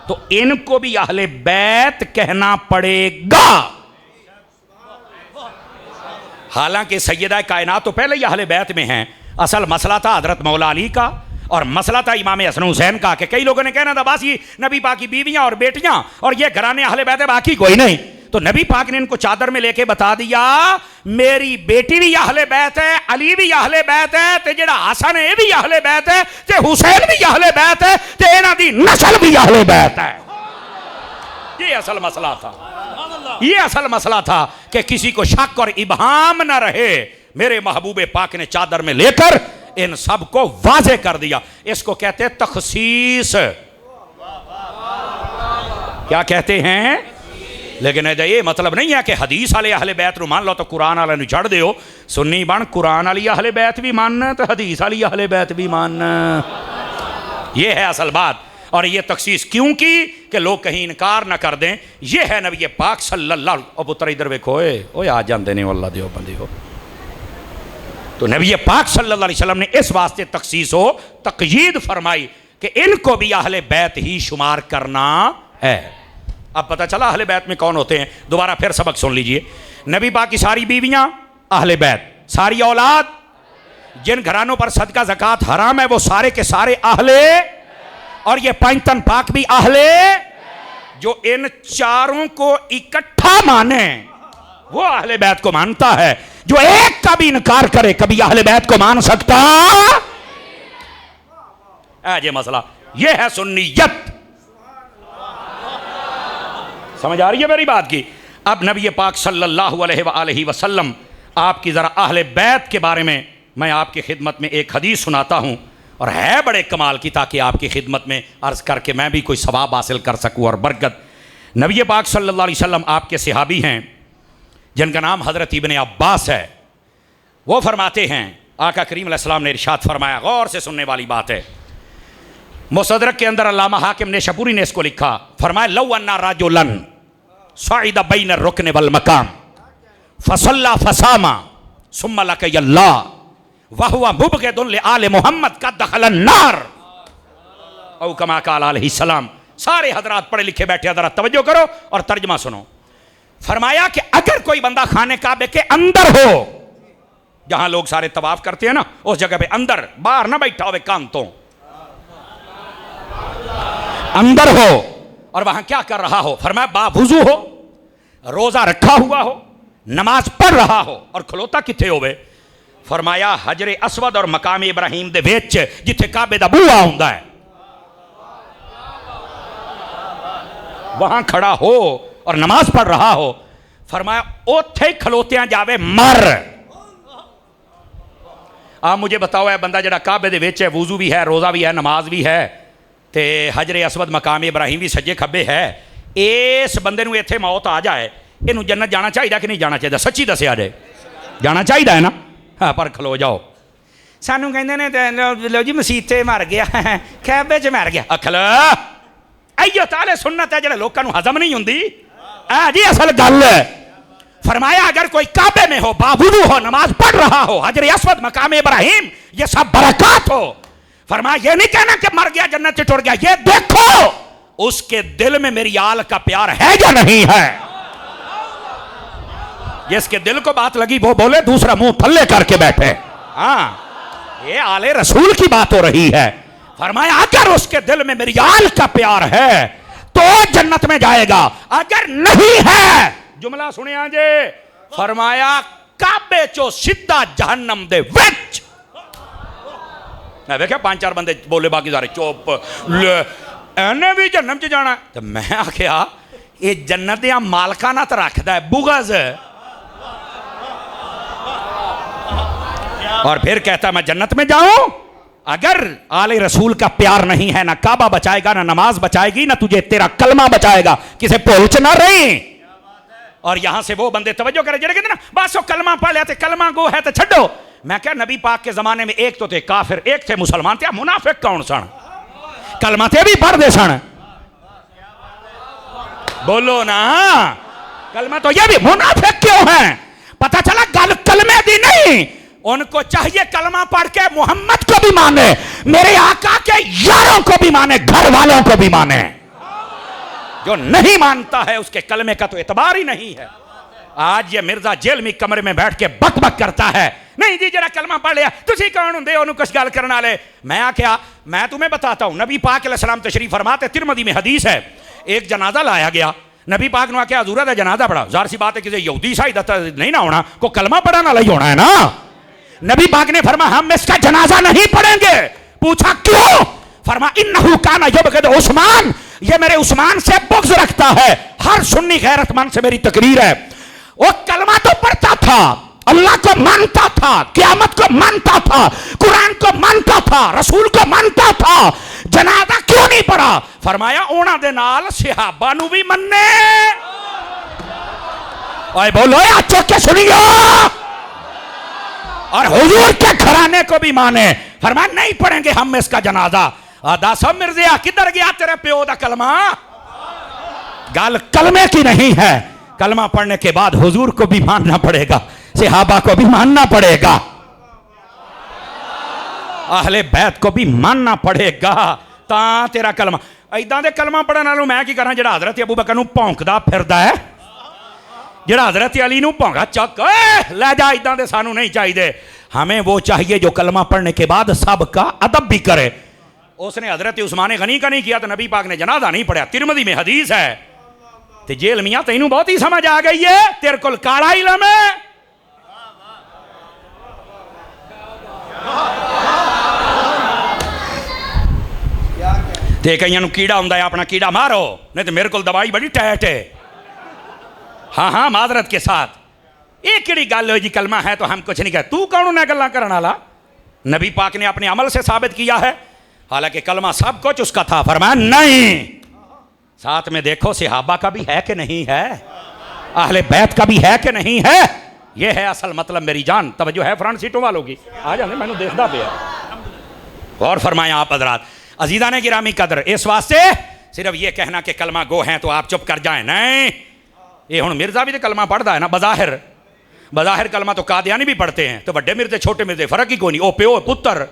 तो इनको भी अहले बैत कहना पड़ेगा। हालांकि सैयदा कायनात तो पहले ही अहले बैत में हैं। असल मसला था हजरत मौला अली का, और मसला था इमाम हसन हुसैन का, कि कई लोगों ने कहना था बस ये नबी पाक की बीवियां और बेटियां और ये घराने अहले बैत है, बाकी कोई नहीं। तो नबी पाक ने इनको चादर में लेके बता दिया, मेरी बेटी भी अहले बैत है, अली भी अहले बैत है, ते जेड़ा हसन है भी अहले बैत है, ते हुसैन भी अहले बैत है, ते इन्हां दी नस्ल भी अहले बैत है। ये असल मसला था। ये असल मसला था कि किसी को शक और इबहाम न रहे। मेरे महबूबे पाक ने चादर में लेकर इन सब को वाज़े कर दिया। इसको कहते हैं तखसीस। क्या कहते हैं? लेकिन ये मतलब नहीं है कि हदीस वाले अहले बैत नु मान लो तो कुरान वाले नु छड़ दियो। सुन्नी बन कुरान वाली अहले बैत भी मान तो हदीस वाली अहले बैत भी मान। ये है असल बात। और ये तखसीस क्यों की कि लोग कहीं इनकार न कर दें। ये है नबी पाक सल्लल्लाहु अलैहि। पुत्र इधर वेखो, ओए आ जाते नहीं अल्लाह दियो बंदी हो। तो नबी पाक सल्लल्लाहु अलैहि वसल्लम ने इस वास्ते तखसीस हो तक़यीद फरमाई कि इनको भी अहले बैत ही शुमार करना है। अब पता चला अहले बैत में कौन होते हैं। दोबारा फिर सबक सुन लीजिए। नबी पाक की सारी बीवियां अहले बैत, सारी औलाद, जिन घरानों पर सदका ज़कात हराम है वो सारे के सारे अहले, और ये पंचतन पाक भी अहले। जो इन चारों को इकट्ठा माने वो अहले बैत को मानता है। जो एक का भी इनकार करे कभी अहले बैत को मान सकता? ये मसला ये है सुन्नियत। समझ आ रही है मेरी बात की? अब नबी पाक सल्लल्लाहु अलैहि वसल्लम आपकी जरा अहले बैत के बारे में मैं आपकी खिदमत में एक हदीस सुनाता हूं, और है बड़े कमाल की, ताकि आपकी खिदमत में अर्ज करके मैं भी कोई सवाब हासिल कर सकूं और बरकत। नबी पाक सल्लल्लाहु अलैहि वसल्लम आपके सहाबी हैं जिनका नाम हज़रत इब्ने अब्बास है। वो फरमाते हैं, आका करीम अलैहिस्सलाम ने इरशाद फरमाया, गौर से सुनने वाली बात है। मुसद्दरक के अंदर अल्लामा हाकिम ने शपूरी ने इसको लिखा, फरमाया लौ अन्ना रजुलन सईदा बैन रुकन वल मकाम फसल्ला फसामा सुम्मा लक़ियल्लाह व हुवा मुबग़िदुन लि आले मोहम्मद का दखलन नार औ कमा क़ाल अलैहि सलाम। सारे हजरात पढ़े लिखे बैठे, हजरात तवज्जो करो और तर्जमा सुनो। फरमाया कि अगर कोई बंदा खाने काबे के अंदर हो, जहां लोग सारे तवाफ करते हैं ना, उस जगह पे अंदर, बाहर ना बैठा हो, कांतों अंदर हो, और वहां क्या कर रहा हो? फरमाया बावुजू हो, रोजा रखा हुआ हो, नमाज पढ़ रहा हो, और खलोता किथे होवे? फरमाया हजरे असवद और मकाम इब्राहिम दे विच जिथे काबे दा बूहा हुंदा है, वहां खड़ा हो और नमाज पढ़ रहा हो। फरमाया ओथे खलोतियां जावे मर। आप मुझे बताओ, है बंदा जड़ा काबे दे विच है, वुजू भी है, रोजा भी है, नमाज भी है, ते हजरे असवद मकाम इब्राहिम भी सज्जे खब्बे है, इस बंदे नूं इत्थे मौत आ जाए, इनू जन्नत जाना चाहिए कि नहीं जाना चाहिए? सच्ची दसिया जाए, जाना चाहिए है ना? हाँ, पर खलो जाओ। सानू कहंदे ने लो जी मसीते मर गया, कैबे च मर गया। अखल अयो ताले सुन्नत है, जेड़े लोकां नूं हजम नहीं हुंदी। जी असल गल फरमाया अगर कोई काबे में हो, बावुदू हो, नमाज पढ़ रहा हो, हजर अस्वद, मकाम इब्राहिम, ये सब बरकत हो। फरमाया ये नहीं कहना कि मर गया जन्नत से टूट गया, ये देखो उसके दिल में मेरी आल का प्यार है या नहीं है। जिसके दिल को बात लगी वो बोले, दूसरा मुंह थल्ले करके बैठे। हाँ, ये आले रसूल की बात हो रही है। फरमाया अगर उसके दिल में मेरी आल का प्यार है तो जन्नत में जाएगा, अगर नहीं है, जुमला सुने आजे, फरमाया काबे चो सीधा जहन्नम दे विच। मैं देखा 5-4 बंदे बोले, बाकी सारे चुप, एने भी जन्नत च जाना। तो मैं आख्या ये जन्नत या मालकाना तो रखता है बुगज, और फिर कहता मैं जन्नत में जाऊं। अगर आले रसूल का प्यार नहीं है, ना काबा बचाएगा, ना नमाज बचाएगी, ना तुझे तेरा कलमा बचाएगा, किसे पोलच ना रही। और यहां से वो बंदे तवज्जो करे जड़े कहते ना बस वो कलमा पढ़ लेते, कलमा गो है तो छड्डो। मैं क्या नबी पाक के जमाने में एक तो थे काफिर, एक थे मुसलमान, थे मुनाफिक कौन सन? कलमा थे भी पढ़ दे सन, बोलो ना, कलमा तो ये भी मुनाफिक क्यों है? पता चला गल कलमे दी नहीं, उनको चाहिए कलमा पढ़ के मोहम्मद को भी माने, मेरे आका के यारों को भी माने, घर वालों को भी माने। जो नहीं मानता है उसके कलमे का तो एतबार ही नहीं है। आज ये मिर्जा जेल में कमरे में बैठ के बक बक करता है, नहीं जी जरा कलमा पढ़ लिया, तुसी कौन होंदे ओनू कुछ गल करने वाले। मैं क्या, मैं तुम्हें बताता हूं, नबी पाक अलैहिस्सलाम तशरीफ फरमाते, तिरमिज़ी में हदीस है, एक जनाजा लाया गया, नबी पाक ने आख्या हजूर दा जनाजा पढ़ा। जाहिर सी बात है किसी यहूदी ईसाई दा नहीं ना होना, को कलमा पढ़ने वाला ही होना है ना। नबी पाक ने फरमा हम इसका जनाजा नहीं पढ़ेंगे। पूछा क्यों? फरमा इन्नहु काना युबग़िदु उस्मान, ये मेरे उस्मान से बुग़्ज़ रखता है। हर सुन्नी गैरतमंद से मेरी तकरीर है, वो कलमा तो पढ़ता था, अल्लाह को मानता था, क़यामत को मानता था, कुरान को मानता था, रसूल को मानता था, जनाजा क्यों नहीं पढ़ा? फरमाया ओना दे नाल सहाबा नू भी मन्ने। ओए बोलो या चुप के सुनियो, और हुजूर के घराने को भी माने। फरमाया नहीं पढ़ेंगे हम इसका जनाजा। आदा सब मिर्जिया किधर गया तेरे प्यो दा कलमा? गल कलमे की नहीं है, कलमा पढ़ने के बाद हुजूर को भी मानना पड़ेगा, सहाबा को भी मानना पड़ेगा, अहले बैत को भी मानना पड़ेगा, ता तेरा कलमा। इदां दे कलमा पढ़न नालों मैं की करा जेड़ा हजरत अबू बकर नूं भौंकदा फिरदा है, जेड़ा हजरत अली नूं भौंका चक ले जा, इदां दे सानू नहीं चाहिए। हमें वो चाहिए जो कलमा पढ़ने के बाद सबका अदब भी करे। उसने हजरत उस्मान गनी का नहीं किया तो नबी पाक ने जनाजा नहीं पढ़ा। तिरमिज़ी में हदीस है। ते जेल मियां तैनू बहुत ही समझ आ गई है, तेरे को काला इलम है। ते कईयां नूं कीड़ा हुंदा है, अपना कीड़ा मारो, नहीं तो मेरे को दवाई बड़ी टाइट है। हाँ हाँ माजरत के साथ, एक किड़ी गल हो जी कलमा है तो हम कुछ नहीं कहते, तू कौन ना गल्लां करने वाला? नबी पाक ने अपने अमल से साबित किया है, हालांकि कलमा सब कुछ उसका था। फरमाया नहीं, साथ में देखो सहाबा का भी है कि नहीं है, अहले बैत का भी है कि नहीं है। यह है असल मतलब मेरी जान। तवज्जो है फ्रंट सीटों वालों की? आ जाने मैंने देखदा पे। गौर फरमाया आप हजरात, अजीज़ान ने गिरामी कदर, इस वास्ते सिर्फ ये कहना कि कलमा गो हैं तो आप चुप कर जाए नहीं। ये हुण मिर्जा भी तो कलमा पढ़ता है ना, बज़ाहिर कलमा तो कादियानी भी पढ़ते हैं, तो बड़े मिर्जे छोटे मिर्जे फर्क ही कोई नहीं। ओ प्यो पुत्र,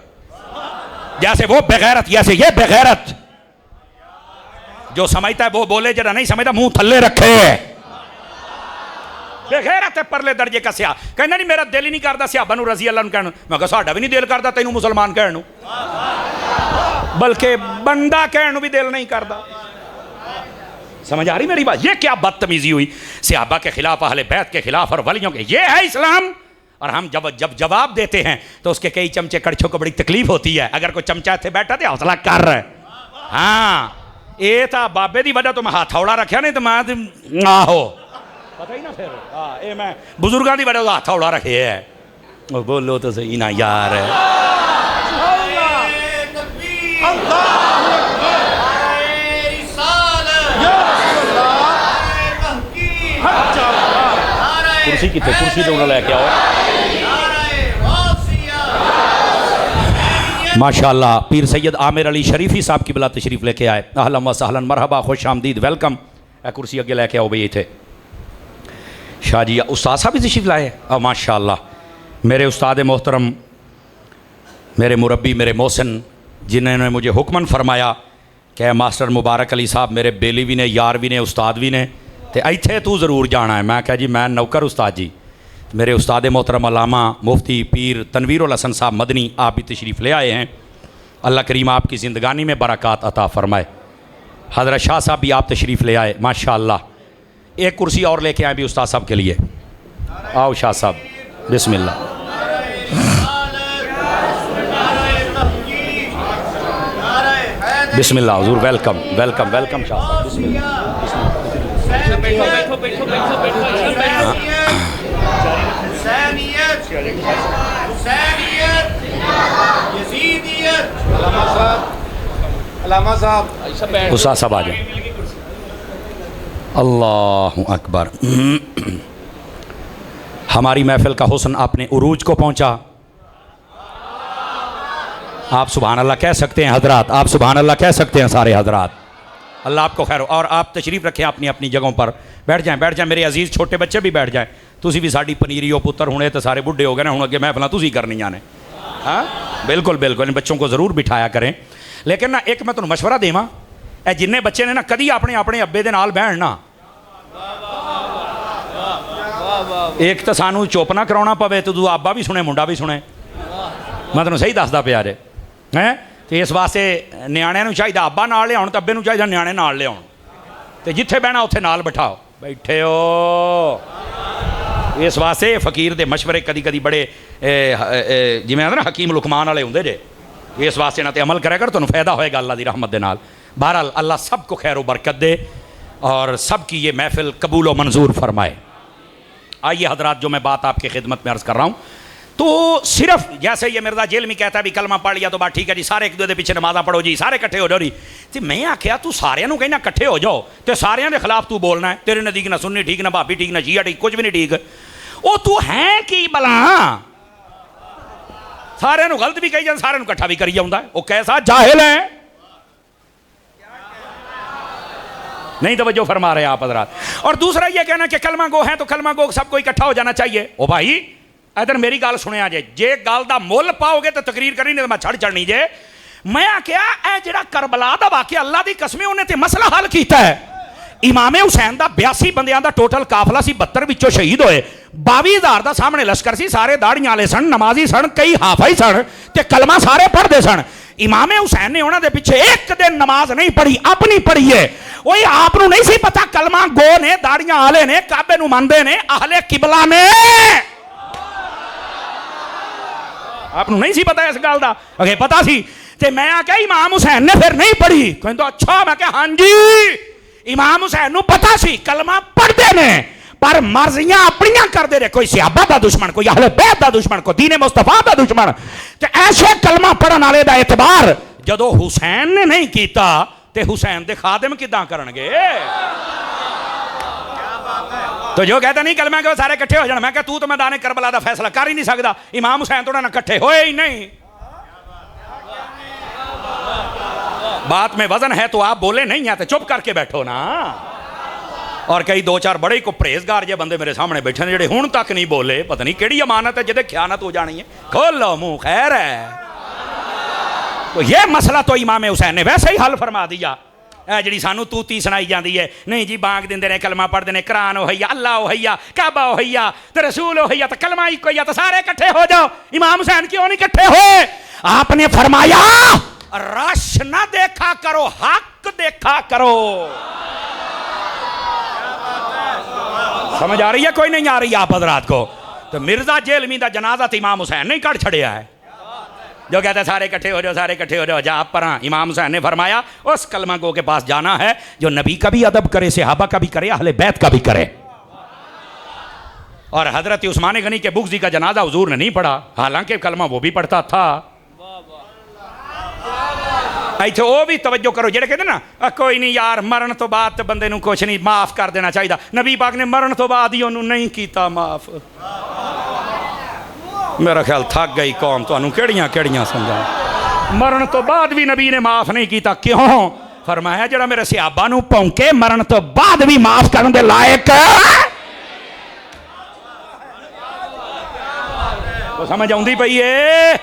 जैसे वो बेगैरत जैसे ये बेगैरत। जो समझता है वो बोले, जरा नहीं समझता मुंह थल्ले रखे। बेगैरत है परले दर्जे का सिया। कहना नहीं मेरा दिल ही नहीं करता सहाबा नूं रज़ी अल्लाह अन्हु कहण। मैं कहा साडा भी नहीं दिल करता तैनूं मुसलमान कहण नूं, बल्कि बंदा कहण नूं भी दिल नहीं करता। समझ आ रही मेरी बात? ये क्या बदतमीजी हुई सहाबा के खिलाफ, अहले बैत के खिलाफ और वलियों के। ये है इस्लाम। और हम जब जवाब देते हैं तो उसके कई चमचे कड़छों को बड़ी तकलीफ होती है। अगर कोई चमचा इत्थे बैठा तो हौसला कर रहा है, हाँ ये तो बाबे की वजह तो मैं हथौड़ा रखा नहीं तो मैं आहो पता ही ना फिर। हाँ ये मैं बुजुर्गों की वजह तो हथौड़ा रखे है। बोलो तो सही ना यार। कुर्सी कितने, कुर्सी तो उन्हें लेके आओ। माशाअल्लाह पीर सैयद आमिर अली शरीफी साहब की बिला तशरीफ लेके आए। अहलन व सहलन, मरहबा, खुश आमदीद, वेलकम। कुर्सी अगे लेके आओ भाई। इतने शाह जी उस्ताद साहब भी तशरीफ़ लाए हैं। माशाअल्लाह, मेरे उस्ताद मोहतरम, मेरे मुरब्बी, मेरे मोहसिन, जिन्होंने मुझे हुक्मन फरमाया कि मास्टर मुबारक अली साहब मेरे बेली भी ने, यार भी ने, उस्ताद भी ने, तो इत्थे तू ज़रूर जाना है। मैं क्या जी, मैं नौकर उस्ताद जी। मेरे उस्ताद मोहतरम अल्लामा मुफ्ती पीर तनवीरुल हसन साहब मदनी, आप भी तशरीफ़ ले आए हैं। अल्लाह करीम आपकी ज़िंदगानी में बरक़ात अता फ़रमाए। हज़रत शाह साहब भी आप तशरीफ़ ले आए माशाअल्लाह। एक कुर्सी और लेके आए भी उस्ताद साहब के लिए। आओ शाह साहब, बिस्मिल्लाह। बिस्मिल्लाह हुजूर, वेलकम वेलकम वेलकम शाह साहब, बिस्मिल्लाह। उस्ताद साहब आ जाए। अल्लाहु अकबर। हमारी महफिल का हुस्न अपने उरूज को पहुंचा। आप सुभान अल्लाह कह सकते हैं हजरात, आप सुभान अल्लाह कह सकते हैं सारे हजरात। अल्लाह आपको खैर। और आप तशरीफ़ रखें अपनी अपनी जगहों पर, बैठ जाएं बैठ जाएं। मेरे अजीज़ छोटे बच्चे भी बैठ जाएं। तुसी भी साड़ी पनीरी हो पुत्र होने तो सारे बुढ़े हो गए ना, हूँ अगे महफिल तुसी करनियां ने। हाँ बिल्कुल बिल्कुल, इन बच्चों को ज़रूर बिठाया करें। लेकिन ना एक मैं तुहानू मशवरा देवां, ए जिन्ने बच्चे ने ना कदी अपने अपने अब्बे दे नाल बहन ना, एक तो सानू चुप ना कराउणा पवे तो दूआ अब्बा भी सुने मुंडा भी सुने। मैं तुहानू सही दसदा पिया जे हैं। तो इस वास्ते न्याणिਆਂ ਨੂੰ चाहिए अब्बा नाल लियाउण तो अब्बे ਨੂੰ चाहिए न्याणे नाल लियाउण, ते जिथे बहना उत्थे नाल बिठाओ। बैठे हो इस वास्ते फकीर दे मशवरे कदी कदी बड़े जिवें आंदे ना हकीम लुकमान वाले हुंदे जे। इस वास्ते ना ते अमल करा कर, तुहानू फायदा होएगा अल्लाह दी रहमत दे नाल। बहरहाल अल्लाह सबको खैर बरकत दे और सब की ये महफिल कबूल व मंजूर फरमाए। आइए हजरात, जो मैं बात आपकी खिदमत में अर्ज़ कर रहा हूँ, तो सिर्फ जैसे ये मिर्जा जेल में कहता है भी कलमा पढ़ लिया तो बात ठीक है जी, सारे एक दूसरे के पीछे नमाजा पढ़ो जी, सारे इकट्ठे हो जाओ जी। तो मैं आख्या तू सारे कहना इकट्ठे हो जाओ तो सारे के खिलाफ तू बोलना है। तेरे नज़दीक ना सुन्नी ठीक, ना भाभी ठीक, ना जिया ठीक, कुछ भी नहीं ठीक। वो तू है कि भला सारे गलत भी कही जाए, सारे इकट्ठा भी करी जाता है। वो कैसा जाहिल है, नहीं तवज्जो फरमा रहे आप हजरात। और दूसरा ये कहना कि कलमा गो है तो कलमा गो सबको इकट्ठा हो जाना चाहिए। ओ भाई इधर मेरी गल सुने जे, जे गल दा मुल पाओगे तो तकरीर करनी, नहीं तो मैं छड़ चढ़नी जे। मैं क्या ए जिहड़ा करबला दा वाकया, अल्लाह दी कसमें उन्हें ते मसला हल कीता है। इमामे हुसैन दा 82 बंदियां दा टोटल काफला सी, 72 विचों शहीद होए। 22,000 दा सामने लश्कर सी, सारे दाड़ियां वाले सन, नमाजी सन, कई हाफिज सन ते कलमा सारे पढ़ते सन। इमामे हुसैन ने उन्होंने पिछे एक दिन नमाज नहीं पढ़ी, अपनी पढ़ी है। वही आप नहीं सी पता कलमा गो ने, दाड़ियां वाले ने, काबे नूं मनदे ने, अहले किबला ने। आप नहीं सी पता इस गल का? अगे पता सी ते मैं आख्या इमाम हुसैन ने फिर नहीं पढ़ी। कहंदा अच्छा। मैं क्या हाँ जी, इमाम हुसैन नूं पता सी कलमा पढ़ते ने पर मर्जियां अपनियां करते रहे। कोई सहाबा दा दुश्मन, कोई अहले बैत दा दुश्मन, कोई दीने मुस्तफा दा दुश्मन। ते ऐसे कलमा पढ़न वाले दा एतबार जदों हुसैन ने नहीं कीता ते हुसैन दे खादिम किदां करनगे? तो जो कहता नहीं कलमा के सारे इकट्ठे हो जाना, मैं क्या तू तो मैदान करबला का फैसला कर ही नहीं सकता। इमाम हुसैन थोड़ा ना इकट्ठे होए ही नहीं। बात में वजन है तो आप बोले नहीं है तो चुप करके बैठो ना। और कई दो चार बड़े को परहेजगार जे बंदे मेरे सामने बैठे ने, जेडे हुण तक नहीं बोले। पता नहीं केड़ी अमानत है जिहदे ख्यानत हो जानी है। खोलो मुंह, खैर है। तो ये मसला तो इमाम हुसैन ने वैसे ही हल फरमा दिया। जी सानू तूती सुनाई जाती है, नहीं जी बांग देंदे ने, कलमा पढ़ते हैं, कुरान ओहैया, अल्लाह ओहैया, काबा ओहैया, तो रसूल ओहैया, तो कलमा ही कोई, तो सारे इकट्ठे हो जाओ। इमाम हुसैन क्यों नहीं इकट्ठे हुए? आपने फरमाया रश ना देखा करो, हक देखा करो। समझ आ रही है कोई नहीं आ रही आप हजरात को? तो मिर्जा जेलमी का जनाजा तो इमाम हुसैन ने कट छड़िया है। जो कहते हैं सारे इकट्ठे हो जाओ, सारे इकट्ठे हो जाओ, जा आप पर। इमाम हुसैन ने फरमाया उस कलमा गो के पास जाना है जो नबी का भी अदब करे, सहाबा का भी करे, अहले बैत का भी करे। और हजरत उस्मान गनी के बुग़्ज़ी का जनाजा हुजूर ने नहीं पढ़ा, हालांकि कलमा वो भी पढ़ता था। इत्थे वो भी तवज्जो करो, जेड़े कहते ना कोई नहीं यार मरण तो बाद तो बंदे नूं कुछ नहीं, माफ कर देना चाहिए। नबी पाक ने मरण तो बाद ही उन्होंने नहीं किया माफ। मेरा ख्याल थक गई कौम, तुहानू केड़ियां केड़ियां समझा। मरण तो बाद भी नबी ने माफ नहीं किया। क्यों? फरमाया जरा मेरे सहाबा नूं भौंके मरण तो बाद भी माफ करने दे लायक तो समझ आउंदी पई है?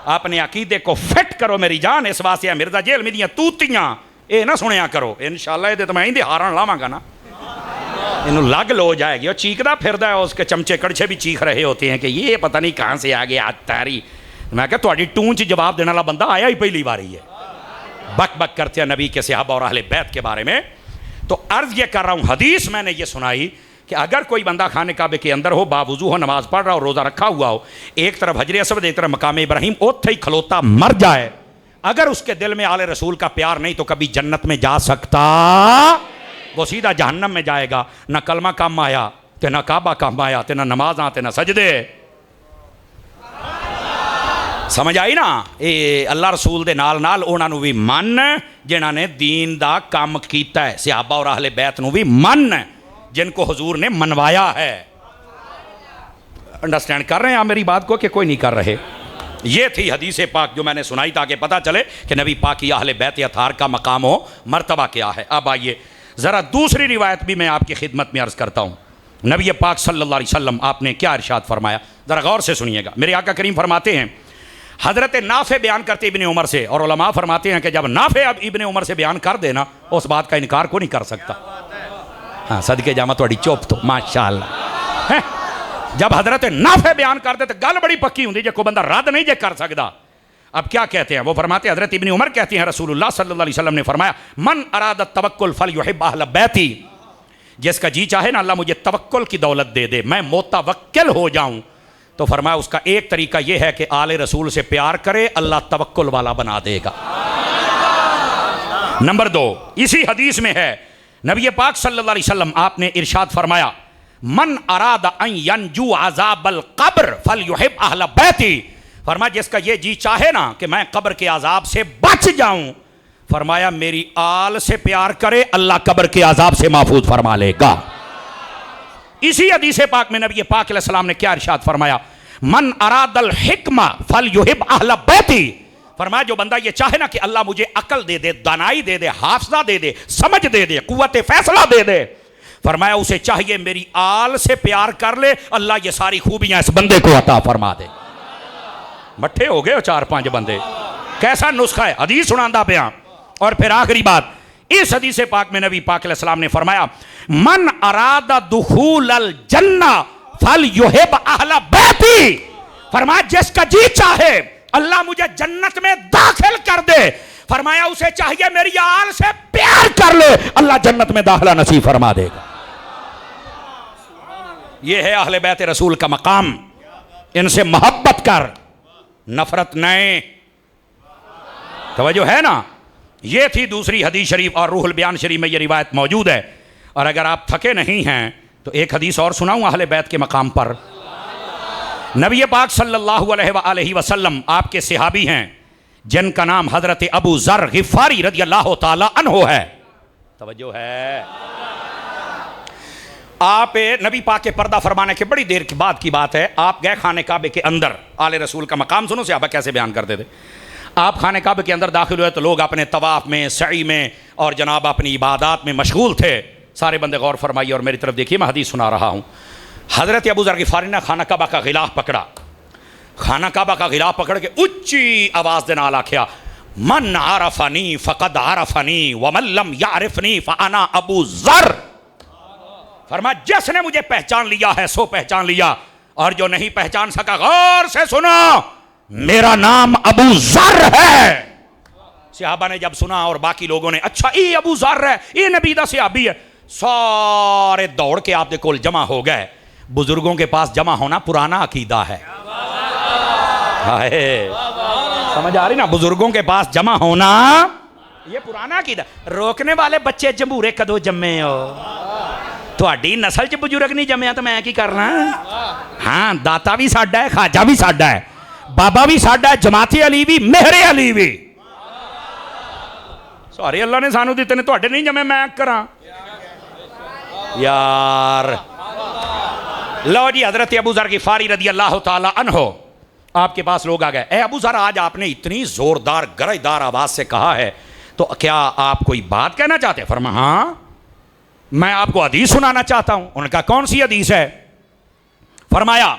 अपने अकीदे को फिट करो मेरी जान। इस वास्ते मिर्जा जेल में दियां तूतियां ये ना सुनिया करो। इंशाल्लाह ये तो मैं इंदे हारण लावांगा ना, इनू लग लो जाएगी। और चीखदा फिरदा है, उसके चमचे कड़छे भी चीख रहे होते हैं कि ये पता नहीं कहाँ से आ गया तारी। मैं क्या तुहाडी टून च जवाब देने वाला बंदा आया ही पहली बारी है। बक बक करते हैं नबी के सहाबा और अहले बैत के बारे में। तो अर्ज ये कर रहा हूँ, हदीस मैंने ये सुनाई कि अगर कोई बंदा खाने काबे के अंदर हो, बावुजू हो, नमाज पढ़ रहा हो, रोज़ा रखा हुआ हो, एक तरफ हजर असवद एक तरफ मकाम इब्राहिम, ओथे ही खलोता मर जाए, अगर उसके दिल में आले रसूल का प्यार नहीं तो कभी जन्नत में जा सकता, वो सीधा जहन्नम में जाएगा। ना कलमा काम आया ते ना काबा काम आया ते ना नमाज आते ना सजदे। समझ आई ना? ये अल्लाह रसूल दे नाल नाल उन्हां नूं भी मन जिन्हां ने दीन दा काम कीता है, सहाबा और अहले बैत नूं भी मन जिनको हुजूर ने मनवाया है। अंडरस्टैंड कर रहे हैं आप मेरी बात को कि कोई नहीं कर रहे? ये थी हदीस पाक जो मैंने सुनाई ताकि पता चले कि नबी पाक की अहले बैत अथार का मकाम हो, मर्तबा क्या है। अब आइए ज़रा दूसरी रिवायत भी मैं आपकी खिदमत में अर्ज़ करता हूँ। नबी पाक सल्लल्लाहु अलैहि वसल्लम आपने क्या इरशाद फरमाया, ज़रा गौर से सुनिएगा। मेरे आका करीम फरमाते हैं, हज़रत नाफ़े बयान करते इब्ने उमर से, और उलमा फरमाते हैं कि जब नाफ़े अब इब्ने उमर से बयान कर देना उस बात का इनकार को नहीं कर सकता। हाँ सदके जामा थोड़ी चुप तो माशाअल्लाह है। जब हज़रत नाफ़े बयान कर दे तो गल बड़ी पक्की होंगी, जो कोई बंदा रद्द नहीं जे कर सकता। अब क्या कहते हैं वो? फरमाते हज़रत इब्ने उमर कहते हैं रसूलुल्लाह सल्लल्लाहु अलैहि वसल्लम ने फरमाया, मन अरादा तवक्कुल फल युहिब अहल बैती, जिसका जी चाहे ना अल्लाह मुझे तवक्कुल की दौलत दे दे, मैं मोतवक्किल हो जाऊं, तो फरमाया उसका एक तरीका यह है कि आले रसूल से प्यार करे, अल्लाह तवक्कुल वाला बना देगा। नंबर 2, इसी हदीस में है, नबी पाक सल्लल्लाहु अलैहि वसल्लम आपने इरशाद फरमाया, मन अरादा अन यंजू अज़ाबल क़ब्र फल युहिब अहल बैती, फरमाया जिसका ये जी चाहे ना कि मैं कब्र के अजाब से बच जाऊं, फरमाया मेरी आल से प्यार करे, अल्लाह कब्र के अजाब से महफूज फरमा लेगा। इसी हदीस पाक में नबी पाक अलैहि सलाम ने क्या इरशाद फरमाया, मन अरादल हिकमा फल युहिब अहल बैती, फरमाया जो बंदा ये चाहे ना कि अल्लाह मुझे अकल दे दे, दानाई दे दे, हाफजा दे दे, समझ दे दे, कुव्वत फैसला दे दे, फरमाया उसे चाहिए मेरी आल से प्यार कर ले, अल्लाह ये सारी खूबियां इस बंदे को अता फरमा दे। मट्ठे हो गए 4-5 बंदे। कैसा नुस्खा है? हदीस सुनांदा पिया। और फिर आखिरी बात, इस हदीस पाक में नबी पाक अलैहि सलाम ने फरमाया, मन अरादा दुखूल अल जन्ना फल युहिब अहल बैती, फरमाया जिसका जी चाहे अल्लाह मुझे जन्नत में दाखिल कर दे, फरमाया उसे चाहिए मेरी आल से प्यार कर ले, अल्लाह जन्नत में दाखिला नसीब फरमा देगा। यह है अहले बैत रसूल का मकाम। इनसे मोहब्बत कर, नफरत नहीं। तवज्जो है ना? ये थी दूसरी हदीस शरीफ, और रूहुल बयान शरीफ में ये रिवायत मौजूद है। और अगर आप थके नहीं हैं तो एक हदीस और सुनाऊं अहले बैत के मकाम पर। नबी पाक सल्लल्लाहु अलैहि वसल्लम आपके सहाबी हैं जिनका नाम हजरत अबू ज़र गिफ़ारी रज़ियल्लाहु ताला अन्हु है। तवज्जो है? आप नबी पाक के पर्दा फरमाने के बड़ी देर के बाद की बात है, आप गए खाने काबे के अंदर। आले रसूल का मकाम सुनो सहाबा कैसे बयान करते थे। आप खाने काबे के अंदर दाखिल हुए तो लोग अपने तवाफ़ में, सई में और जनाब अपनी इबादत में मशगूल थे। सारे बंदे गौर फरमाइए और मेरी तरफ देखिए, मैं हदीस सुना रहा हूँ। हज़रत अबू ज़र गिफ़ारी ने खाना काबा का गिलाफ पकड़ा, खाना काबा का गिलाफ पकड़ के उच्ची आवाज़ दे नाल आख्या, मन आरफनी फ़क़द आरफनी वमन लम यारिफनी फ़अना अबू ज़र, फरमाया जिसने मुझे पहचान लिया है सो पहचान लिया, और जो नहीं पहचान सका गौर से सुनो, मेरा नाम अबू ज़र है। सहाबा ने जब सुना और बाकी लोगों ने, अच्छा ये अबू ज़र है, ये नबी दा सहाबी है, सारे दौड़ के आपके कोल जमा हो गए। बुजुर्गों के पास जमा होना पुराना अकीदा है। समझ आ रही ना? बुजुर्गों के पास जमा होना ये पुराना अकीदा। रोकने वाले बच्चे जंबूरे कदों जम्मे हो, थोड़ी नस्ल च बुजुर्ग नहीं जम्मिया तो मैं की करना। हाँ, दाता भी साडा है, खाजा भी साडा है, बाबा भी साडा है, जमाती अली भी, मेहरे अली भी, सारे अल्लाह ने सानू दिते ने, थोड़े नहीं जमे मैं करा यार। लो जी, हजरत अबू ज़र गिफ़ारी रज़ियल्लाहु ताला अन्हु आपके पास लोग आ गए। ए अबू ज़र, आज आपने इतनी जोरदार गरजदार आवाज से कहा है, तो क्या आप कोई बात कहना चाहते हैं? फरमा हाँ, मैं आपको हदीस सुनाना चाहता हूं। उनका कौन सी हदीस है? फरमाया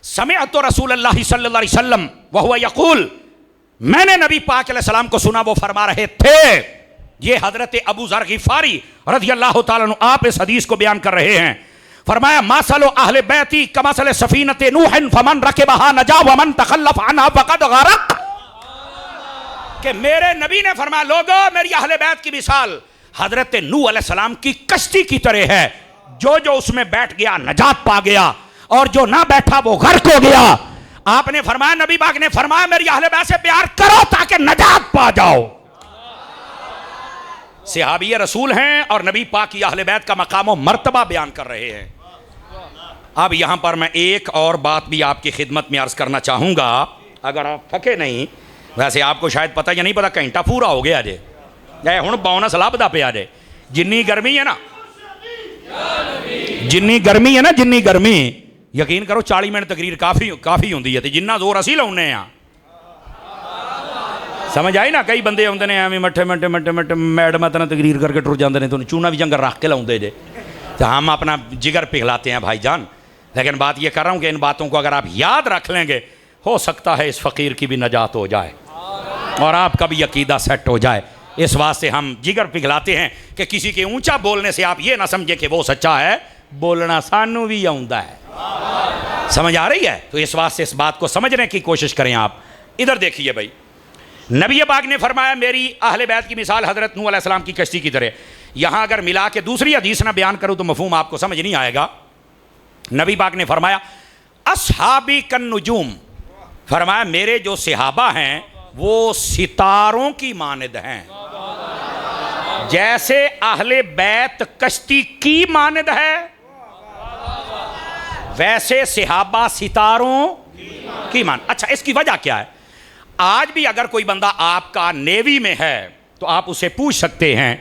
समिअतु रसूलल्लाह सल्लल्लाहु अलैहि वसल्लम व हुवा यक़ूल, मैंने नबी पाक अलैहि सलाम को सुना वो फरमा रहे थे। ये हजरत अबू ज़र गिफ़ारी रज़ियल्लाहु ताला अन्हु आप इस हदीस को बयान कर रहे हैं। फरमाया मासलो अहले बैती कमसल सफीनते नूहन फमन रकेबहा नजा वमन तखल्लफ अन्हा फक़द गरक। कि मेरे नबी ने फरमाया लोगो मेरी अहले बैत की मिसाल हजरत नूह अलैहि सलाम की कश्ती की तरह है, जो जो उसमें बैठ गया नजात पा गया और जो ना बैठा वो गर्क हो गया। आपने फरमाया, नबी पाक ने फरमाया मेरी अहले बैत से प्यार करो ताकि नजात पा जाओ। सहाबी रसूल हैं और नबी पाक की अहले बैत का मकाम और मर्तबा बयान कर रहे हैं। अब यहां पर मैं एक और बात भी आपकी खिदमत में अर्ज करना चाहूंगा, अगर आप थके नहीं। वैसे आपको शायद पता या नहीं पता, घंटा पूरा हो गया जे हुण बोनस लभदा पिया जे। जिन्नी गर्मी है ना, जिन्नी गर्मी है ना, जिन्नी गर्मी यकीन करो 40 मिनट तकरीर काफ़ी होंदी है, तो जिन्ना जोर असी लाउने आ। समझ आई ना, कई बंदे आते हैं एवं मट्ठे मट्ठे मट्ठे मट्ठे मैडम तरह तकरीर करके टुर जाते हैं, तो चूना भी जंगर रख के लाते जे। तो हम अपना जिगर पिघलाते हैं भाईजान। लेकिन बात ये कर रहा हूँ कि इन बातों को अगर आप याद रख लेंगे, हो सकता है इस फ़कीर की भी नजात हो जाए और आपका भी अकीदा सेट हो जाए। इस वास्ते हम जिगर पिघलाते हैं कि किसी के ऊंचा बोलने से आप ये ना समझे कि वो सच्चा है, बोलना सानू भी आउंदा है। समझ आ रही है? तो इस वास्ते इस बात को समझने की कोशिश करें आप। इधर देखिए भाई, नबी पाक ने फरमाया मेरी अहले बैत की मिसाल हज़रत नूह अलैहिस्सलाम की कश्ती की तरह। यहाँ अगर मिला के दूसरी हदीस ना बयान करूँ तो मफहूम आपको समझ नहीं आएगा। नबी पाक ने फरमाया अस्हाबी कन नुजूम, फरमाया मेरे जो सहाबा हैं वो सितारों की मानद हैं। जैसे अहले बैत कश्ती की मानद है, वैसे सहाबा सितारों की मान। अच्छा, इसकी वजह क्या है? आज भी अगर कोई बंदा आपका नेवी में है तो आप उसे पूछ सकते हैं,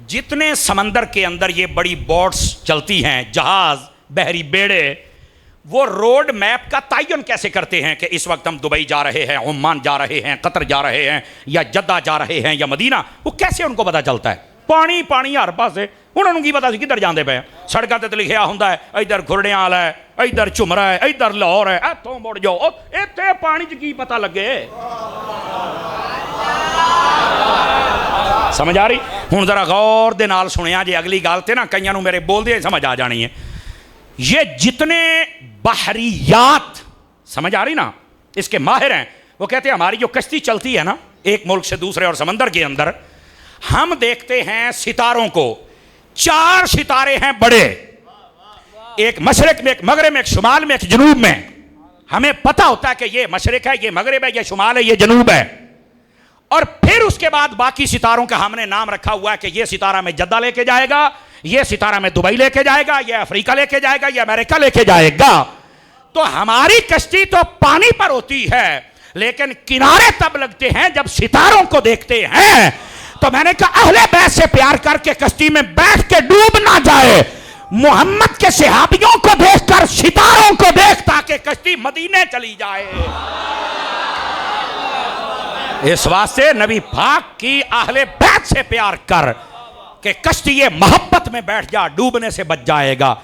जितने समंदर के अंदर ये बड़ी बोट्स चलती हैं, जहाज, बहरी बेड़े, वो रोड मैप का तयन कैसे करते हैं कि इस वक्त हम दुबई जा रहे हैं, ओमान जा रहे हैं, कतर जा रहे हैं, या जद्दा जा रहे हैं, या मदीना? वो कैसे उनको पता चलता है? पानी पानी हर पासे, उन्होंने की पता किधर जाते पे। सड़कों पर तो लिखा होंगे इधर घुरड़ियां वाला है, इधर झुमरा है, इधर लाहौर है, इतों मुड़ जाओ। इतने पानी च की पता लगे? समझ आ रही? हुण जरा गौर दे नाल सुनिया जे, अगली गल ते ना कईयां नूं मेरे बोलदे समझ आ जानी है। ये जितने बहरियात, समझ आ रही ना, इसके माहिर हैं, वो कहते हैं हमारी जो कश्ती चलती है ना एक मुल्क से दूसरे और समंदर के अंदर, हम देखते हैं सितारों को। 4 सितारे हैं बड़े, एक मशरिक में, एक मगरिब में, एक शुमाल में, एक जनूब में। हमें पता होता है कि ये मशरिक है, ये मगरिब है, ये शुमाल है, ये जनूब है। और फिर उसके बाद बाकी सितारों का हमने नाम रखा हुआ है कि ये सितारा में जद्दा लेके जाएगा, ये सितारा में दुबई लेके जाएगा, ये अफ्रीका लेके जाएगा, ये अमेरिका लेके जाएगा। तो हमारी कश्ती तो पानी पर होती है, लेकिन किनारे तब लगते हैं जब सितारों को देखते हैं। तो मैंने कहा अहले बैत से प्यार करके कश्ती में बैठ के डूब ना जाए, मोहम्मद के सहाबियों को देखकर सितारों को देख, ताकि कश्ती मदीने चली जाए। इस वास्ते नबी पाक की अहले बैत से प्यार कर कि कश्ती ये मोहब्बत में बैठ जा, डूबने से बच जाएगा।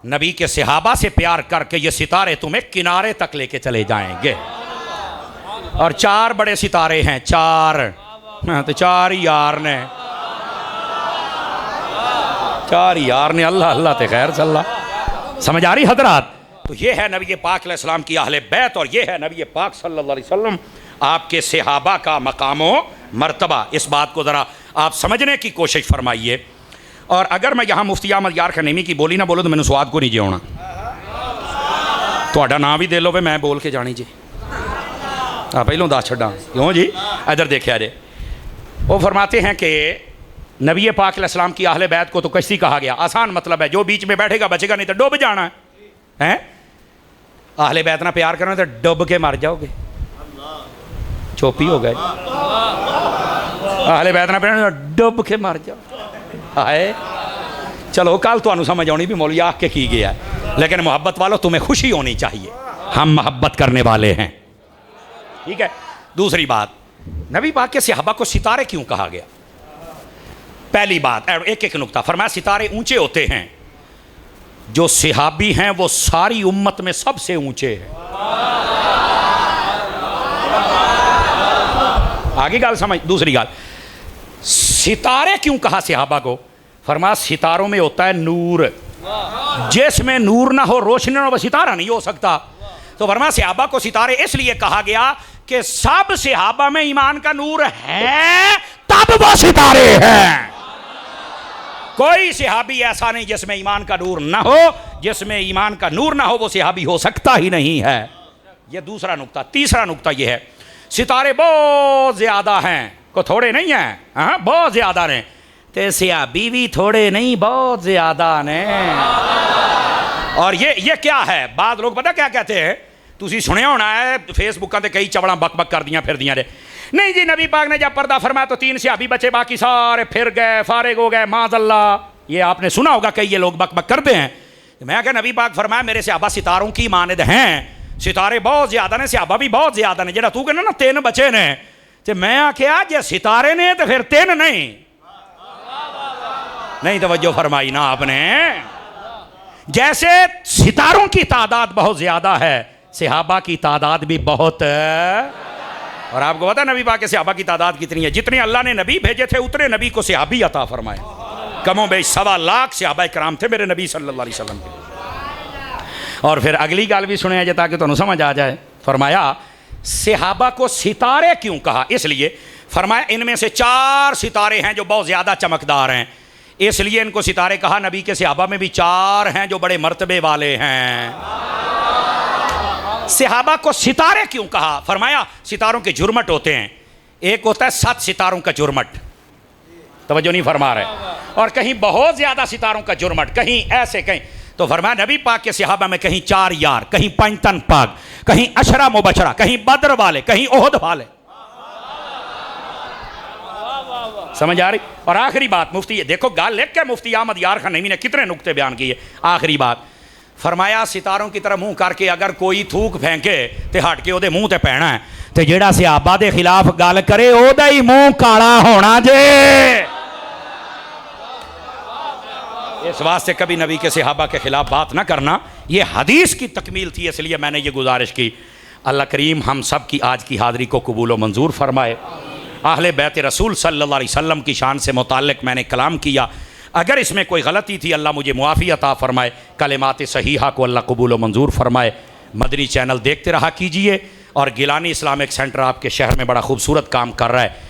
नबी के सहाबा से प्यार करके ये सितारे तुम्हें किनारे तक लेके चले जाएंगे। और 4 बड़े सितारे हैं, 4। तो 4 ही यार ने, 4 ही यार ने, अल्लाह अल्लाह ते खैर सल्ला। समझ आ रही हजरात? तो ये है नबी पाक अलैहिस्सलाम की अहले बैत, और ये है नबी पाक सल्लल्लाहु अलैहि वसल्लम आपके सहाबा का मकाम मर्तबा। इस बात को ज़रा आप समझने की कोशिश फरमाइए। और अगर मैं यहाँ मुफ्ती अहमद यार खनीमी की बोली ना बोलो तो मैंने स्वाद को नहीं जियोना। थोड़ा नाम भी दे लो, मैं बोल के जानी जी। पहलों दस छड्डा क्यों जी? इधर देखा जे, वो फरमाते हैं कि नबी पाक अलैहिस्सलाम की अहले बैत को तो कश्ती कहा गया। आसान मतलब है, जो बीच में बैठेगा बचेगा, नहीं तो डूब जाना है। अहले बैत ना प्यार करना तो डूब के मर जाओगे, चोपी हो गए। अहले बैत ना प्यार डूब के मर जाओ। आए चलो कल तो समझ आनी भी मौलवी आख के की गया, लेकिन मोहब्बत वालों तुम्हें खुशी होनी चाहिए, हम मोहब्बत करने वाले हैं। ठीक है। दूसरी बात, नबी पाक के सहाबा को सितारे क्यों कहा गया? पहली बात, एक एक नुक्ता फरमाया, सितारे ऊंचे होते हैं। जो सहाबी हैं वो सारी उम्मत में सबसे ऊंचे हैं। आगे गाल समझ। दूसरी गाल, सितारे क्यों कहा सहाबा को? फरमाया सितारों में होता है नूर, जिसमें नूर ना हो, रोशनी ना हो, सितारा नहीं हो सकता। तो फरमाया सहाबा को सितारे इसलिए कहा गया कि सब सहाबा में ईमान का नूर है, तब वो सितारे हैं। कोई सहाबी ऐसा नहीं जिसमें ईमान का नूर ना हो, जिसमें ईमान का नूर ना हो वो सहाबी हो सकता ही नहीं है। यह दूसरा नुक्ता। तीसरा नुक्ता यह है, सितारे बहुत ज्यादा हैं, को थोड़े नहीं हैं, हाँ बहुत ज्यादा ने, ते सहाबी भी थोड़े नहीं बहुत ज्यादा ने। और ये क्या है? बाद लोग पता क्या कहते हैं, तुसी सुने होना है फेसबुक ते कई चवड़ा बक बक कर दियां फिर दियां रे, नहीं जी नबी पाक ने जब पर्दा फरमाया तो 3 सहाबी बचे, बाकी सारे फिर गए, फारिग हो गए, माज़अल्लाह। ये आपने सुना होगा, कई ये लोग बक बक करते हैं। मैं क्या, नबी पाक फरमाया मेरे सहाबा सितारों की मानद हैं, सितारे बहुत ज्यादा ने, सहाबा भी बहुत ज्यादा ने। जेड़ा तू कहना ना 3 बचे ने, तो मैं आख्या जे सितारे ने तो फिर 3 नहीं तवज्जो फरमाई ना आपने। जैसे सितारों की तादाद बहुत ज्यादा है, सहाबा की तादाद भी बहुत है। और आपको पता नबी पाक के सहाबा की तादाद कितनी है? जितने अल्लाह ने नबी भेजे थे उतने नबी को सहाबी अता फरमाए। कमो बेश 1.25 लाख सहाबा किराम थे मेरे नबी सल्लल्लाहु अलैहि वसल्लम के। और फिर अगली गाल भी सुने जे ताकि तुहानू समझ आ जाए। फरमाया सहाबा को सितारे क्यों कहा? इसलिए फरमाया इनमें से 4 सितारे हैं जो बहुत ज्यादा चमकदार हैं, इसलिए इनको सितारे कहा। नबी के सहाबा में भी 4 हैं जो बड़े मर्तबे वाले हैं। सहाबा को सितारे क्यों कहा? फरमाया सितारों के जुर्मट होते हैं, एक होता है 7 सितारों का जुर्मट, तवज्जो नहीं फरमा रहे, और कहीं बहुत ज्यादा सितारों का जुर्मट, कहीं ऐसे कहीं। तो फरमाया नबी पाक के सहाबा में कहीं 4 यार, कहीं 5 तन पाक, कहीं अशरा मुबशरा, कहीं बद्र वाले, कहीं ओहद वाले। समझ आ रही? और आखिरी बात मुफ्ती, ये देखो गाल लिख के मुफ्ती अहमद यार खान नईमी ने कितने नुक्ते बयान किए। आखिरी बात फरमाया सितारों की तरह मुंह करके अगर कोई थूक फेंके तो हट के ओदे मुंह ते पैना है, तो जेड़ा सहाबा दे खिलाफ गल करे ओदा ही मुंह काला होना जे। इस वास्ते कभी नबी के सहाबा के खिलाफ बात ना करना, ये हदीस की तकमील थी, इसलिए मैंने ये गुजारिश की। अल्लाह करीम हम सब की आज की हाज़री को कबूल व मंजूर फरमाए। अहले बैत रसूल सल्लल्लाहु अलैहि वसल्लम की शान से मुताल्लिक मैंने कलाम किया, अगर इसमें कोई गलती थी अल्लाह मुझे मुआफ़ी अता फ़रमाए, कलिमात सहीहा को अल्लाह कबूल व मंजूर फ़रमाए। मदनी चैनल देखते रहा कीजिए, और गिलानी इस्लामिक सेंटर आपके शहर में बड़ा खूबसूरत काम कर रहा है।